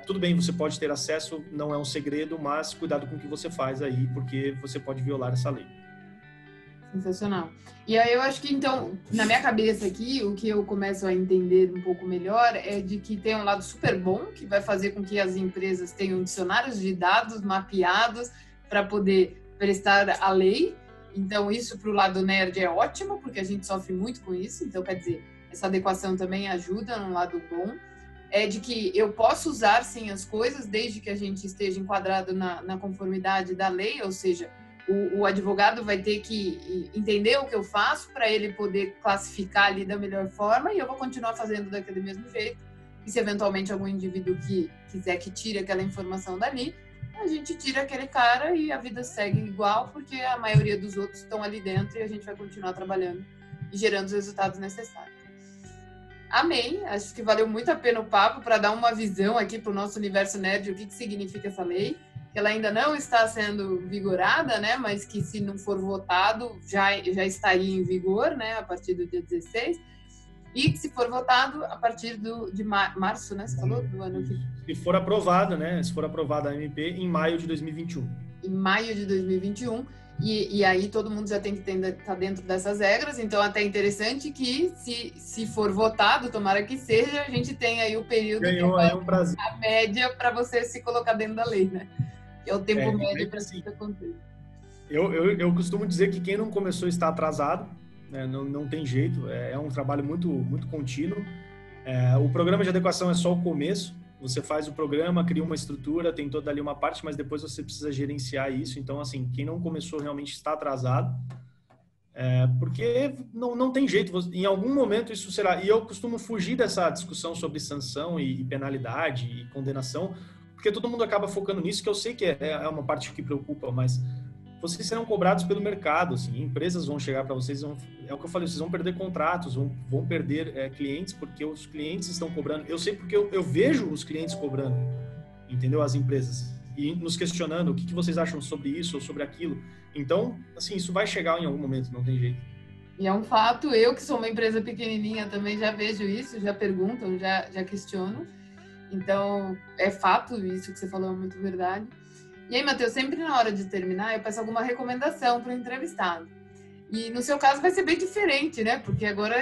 tudo bem, você pode ter acesso, não é um segredo, mas cuidado com o que você faz aí, porque você pode violar essa lei. Sensacional. E aí eu acho que, então, na minha cabeça aqui, o que eu começo a entender um pouco melhor é de que tem um lado super bom, que vai fazer com que as empresas tenham dicionários de dados mapeados para poder prestar a lei. Então, isso para o lado nerd é ótimo, porque a gente sofre muito com isso. Então, quer dizer, essa adequação também ajuda num lado bom. É de que eu posso usar, sim, as coisas, desde que a gente esteja enquadrado na conformidade da lei, ou seja, o advogado vai ter que entender o que eu faço para ele poder classificar ali da melhor forma, e eu vou continuar fazendo daquele mesmo jeito. E se eventualmente algum indivíduo que quiser que tire aquela informação dali, a gente tira aquele cara e a vida segue igual, porque a maioria dos outros estão ali dentro e a gente vai continuar trabalhando e gerando os resultados necessários. Amém, acho que valeu muito a pena o papo para dar uma visão aqui para o nosso universo nerd, o que significa essa lei, que ela ainda não está sendo vigorada, né, mas que se não for votado já estaria em vigor, né, a partir do dia 16, e que se for votado a partir de março, né, você falou, do ano que... Se for aprovada, né, se for aprovada a MP em maio de 2021. Em maio de 2021, e aí todo mundo já tem que estar dentro dessas regras, então até interessante que se for votado, tomara que seja, a gente tem aí o período ganhou que aí um prazer. A média para você se colocar dentro da lei, né? É o tempo médio para que isso aconteça. Eu costumo dizer que quem não começou está atrasado, né? Não tem jeito, é um trabalho muito, muito contínuo. O programa de adequação é só o começo. Você faz o programa, cria uma estrutura, tem toda ali uma parte, mas depois você precisa gerenciar isso. Então, assim, quem não começou realmente está atrasado, porque não tem jeito. Em algum momento isso será... E eu costumo fugir dessa discussão sobre sanção e penalidade e condenação, porque todo mundo acaba focando nisso, que eu sei que é uma parte que preocupa, mas vocês serão cobrados pelo mercado, assim, empresas vão chegar para vocês, é o que eu falei, vocês vão perder contratos, vão perder clientes, porque os clientes estão cobrando. Eu sei porque eu vejo os clientes cobrando, entendeu? As empresas, e nos questionando o que vocês acham sobre isso ou sobre aquilo. Então, assim, isso vai chegar em algum momento, não tem jeito. E é um fato, eu que sou uma empresa pequenininha também já vejo isso, já perguntam, já questionam. Então, é fato, isso que você falou é muito verdade. E aí, Matheus, sempre na hora de terminar, eu peço alguma recomendação para o entrevistado. E no seu caso vai ser bem diferente, né? Porque agora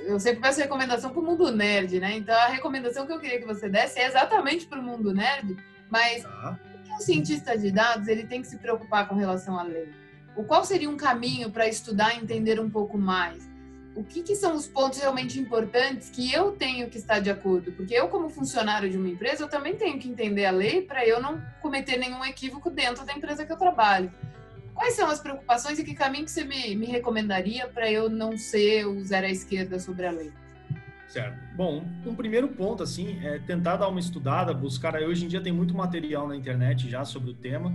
eu sempre peço recomendação para o mundo nerd, né? Então, a recomendação que eu queria que você desse é exatamente para o mundo nerd, mas o que um cientista de dados ele tem que se preocupar com relação à lei? Qual seria um caminho para estudar e entender um pouco mais? O que são os pontos realmente importantes que eu tenho que estar de acordo? Porque eu, como funcionário de uma empresa, eu também tenho que entender a lei para eu não cometer nenhum equívoco dentro da empresa que eu trabalho. Quais são as preocupações e que caminho que você me recomendaria para eu não ser o zero à esquerda sobre a lei? Certo. Bom, um primeiro ponto, assim, é tentar dar uma estudada, buscar... Hoje em dia tem muito material na internet já sobre o tema.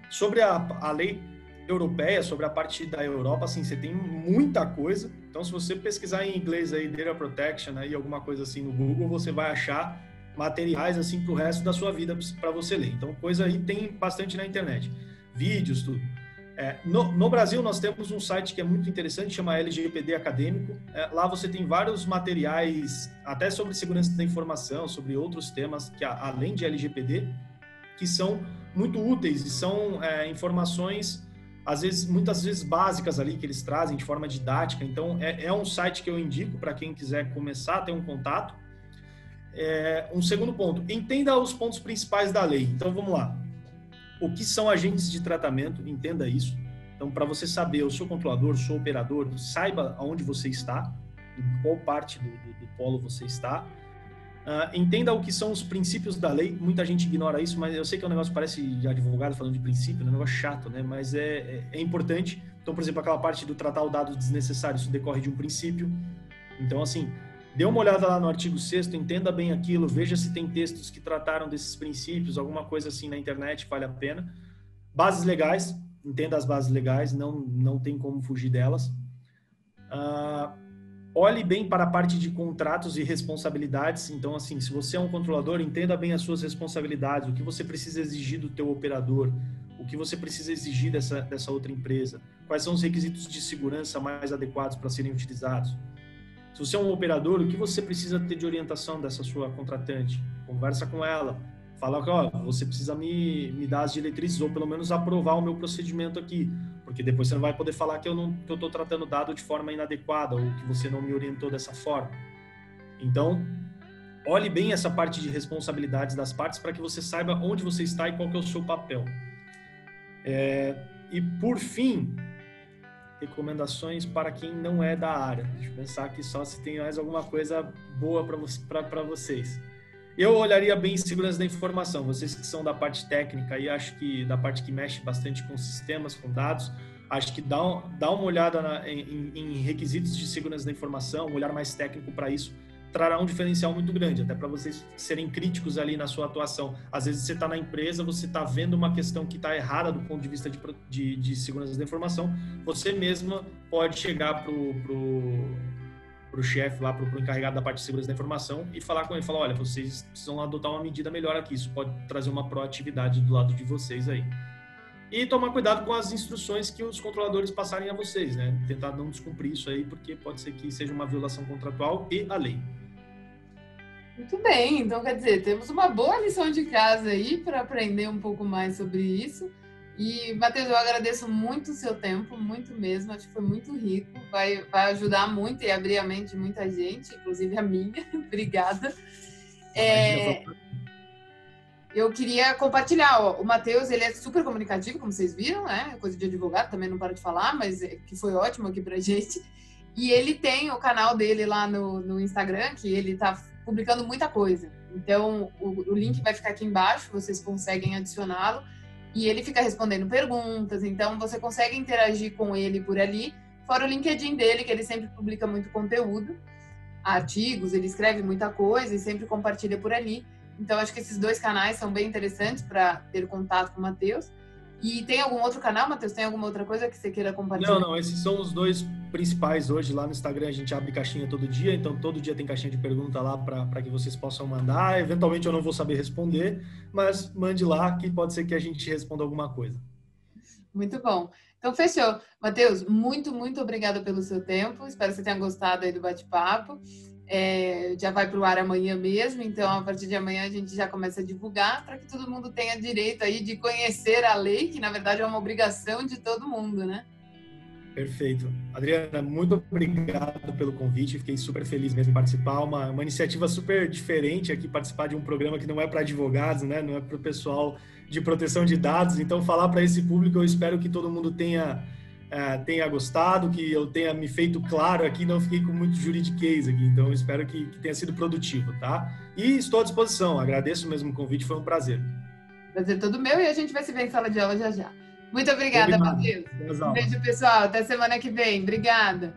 Sobre a lei europeia, sobre a parte da Europa, assim, você tem muita coisa. Então, se você pesquisar em inglês aí, Data Protection, aí, alguma coisa assim no Google, você vai achar materiais, assim, pro resto da sua vida para você ler. Então, coisa aí tem bastante na internet. Vídeos, tudo. No Brasil, nós temos um site que é muito interessante, chama LGPD Acadêmico. Lá você tem vários materiais, até sobre segurança da informação, sobre outros temas, que além de LGPD, que são muito úteis e são informações... muitas vezes básicas ali que eles trazem de forma didática. Então, é um site que eu indico para quem quiser começar a ter um contato. Um segundo ponto, entenda os pontos principais da lei. Então, vamos lá. O que são agentes de tratamento? Entenda isso. Então, para você saber, eu sou controlador, sou operador, saiba aonde você está, em qual parte do polo você está. Entenda o que são os princípios da lei. Muita gente ignora isso, mas eu sei que é um negócio que parece de advogado falando de princípio, é um negócio chato, né? Mas é importante. Então, por exemplo, aquela parte do tratar o dado desnecessário, isso decorre de um princípio. Então, assim, dê uma olhada lá no artigo 6º, entenda bem aquilo, veja se tem textos que trataram desses princípios, alguma coisa assim na internet, vale a pena. Bases legais, entenda as bases legais, não tem como fugir delas. Olhe bem para a parte de contratos e responsabilidades. Então, assim, se você é um controlador, entenda bem as suas responsabilidades, o que você precisa exigir do teu operador, o que você precisa exigir dessa outra empresa, quais são os requisitos de segurança mais adequados para serem utilizados. Se você é um operador, o que você precisa ter de orientação dessa sua contratante? Conversa com ela. Fala que, você precisa me dar as diretrizes ou pelo menos aprovar o meu procedimento aqui. porque depois você não vai poder falar que eu estou tratando dado de forma inadequada ou que você não me orientou dessa forma. Então, olhe bem essa parte de responsabilidades das partes para que você saiba onde você está e qual que é o seu papel. E, por fim, recomendações para quem não é da área. Deixa eu pensar aqui só se tem mais alguma coisa boa para vocês. Eu olharia bem segurança da informação. Vocês que são da parte técnica e acho que da parte que mexe bastante com sistemas, com dados, acho que dá uma olhada em requisitos de segurança da informação, um olhar mais técnico para isso, trará um diferencial muito grande, até para vocês serem críticos ali na sua atuação. Às vezes você está na empresa, você está vendo uma questão que está errada do ponto de vista de segurança da informação, você mesma pode chegar pro chefe lá, pro encarregado da parte de segurança da informação e falar com ele, falar, olha, vocês precisam adotar uma medida melhor aqui, isso pode trazer uma proatividade do lado de vocês aí. E tomar cuidado com as instruções que os controladores passarem a vocês, né? Tentar não descumprir isso aí, porque pode ser que seja uma violação contratual e a lei. Muito bem, então quer dizer, temos uma boa lição de casa aí para aprender um pouco mais sobre isso. E, Matheus, eu agradeço muito o seu tempo, muito mesmo, acho que foi muito rico, vai ajudar muito e abrir a mente de muita gente, inclusive a minha. Obrigada. Eu queria compartilhar, ó, o Matheus, ele é super comunicativo, como vocês viram, né? Coisa de advogado, também não para de falar, mas que foi ótimo aqui pra gente. E ele tem o canal dele lá no Instagram, que ele tá publicando muita coisa. Então, o link vai ficar aqui embaixo, vocês conseguem adicioná-lo. E ele fica respondendo perguntas, então você consegue interagir com ele por ali. Fora o LinkedIn dele, que ele sempre publica muito conteúdo, artigos, ele escreve muita coisa e sempre compartilha por ali. Então, acho que esses dois canais são bem interessantes para ter contato com o Matheus. E tem algum outro canal, Matheus? Tem alguma outra coisa que você queira compartilhar? Não, esses são os dois principais hoje. Lá no Instagram a gente abre caixinha todo dia, então todo dia tem caixinha de pergunta lá para que vocês possam mandar. Eventualmente eu não vou saber responder, mas mande lá que pode ser que a gente responda alguma coisa. Muito bom. Então, fechou. Matheus, muito, muito obrigada pelo seu tempo. Espero que você tenha gostado aí do bate-papo. Já vai para o ar amanhã mesmo, então a partir de amanhã a gente já começa a divulgar para que todo mundo tenha direito aí de conhecer a lei, que na verdade é uma obrigação de todo mundo, né? Perfeito. Adriana, muito obrigado pelo convite, fiquei super feliz mesmo em participar, uma iniciativa super diferente aqui, participar de um programa que não é para advogados, né? Não é para o pessoal de proteção de dados, então falar para esse público, eu espero que todo mundo tenha gostado, que eu tenha me feito claro aqui, não fiquei com muito juridiquês aqui, então espero que tenha sido produtivo, tá? E estou à disposição, agradeço mesmo o convite, foi um prazer. Prazer todo meu e a gente vai se ver em sala de aula já já. Muito obrigada, Matheus. Um beijo, pessoal, até semana que vem. Obrigada.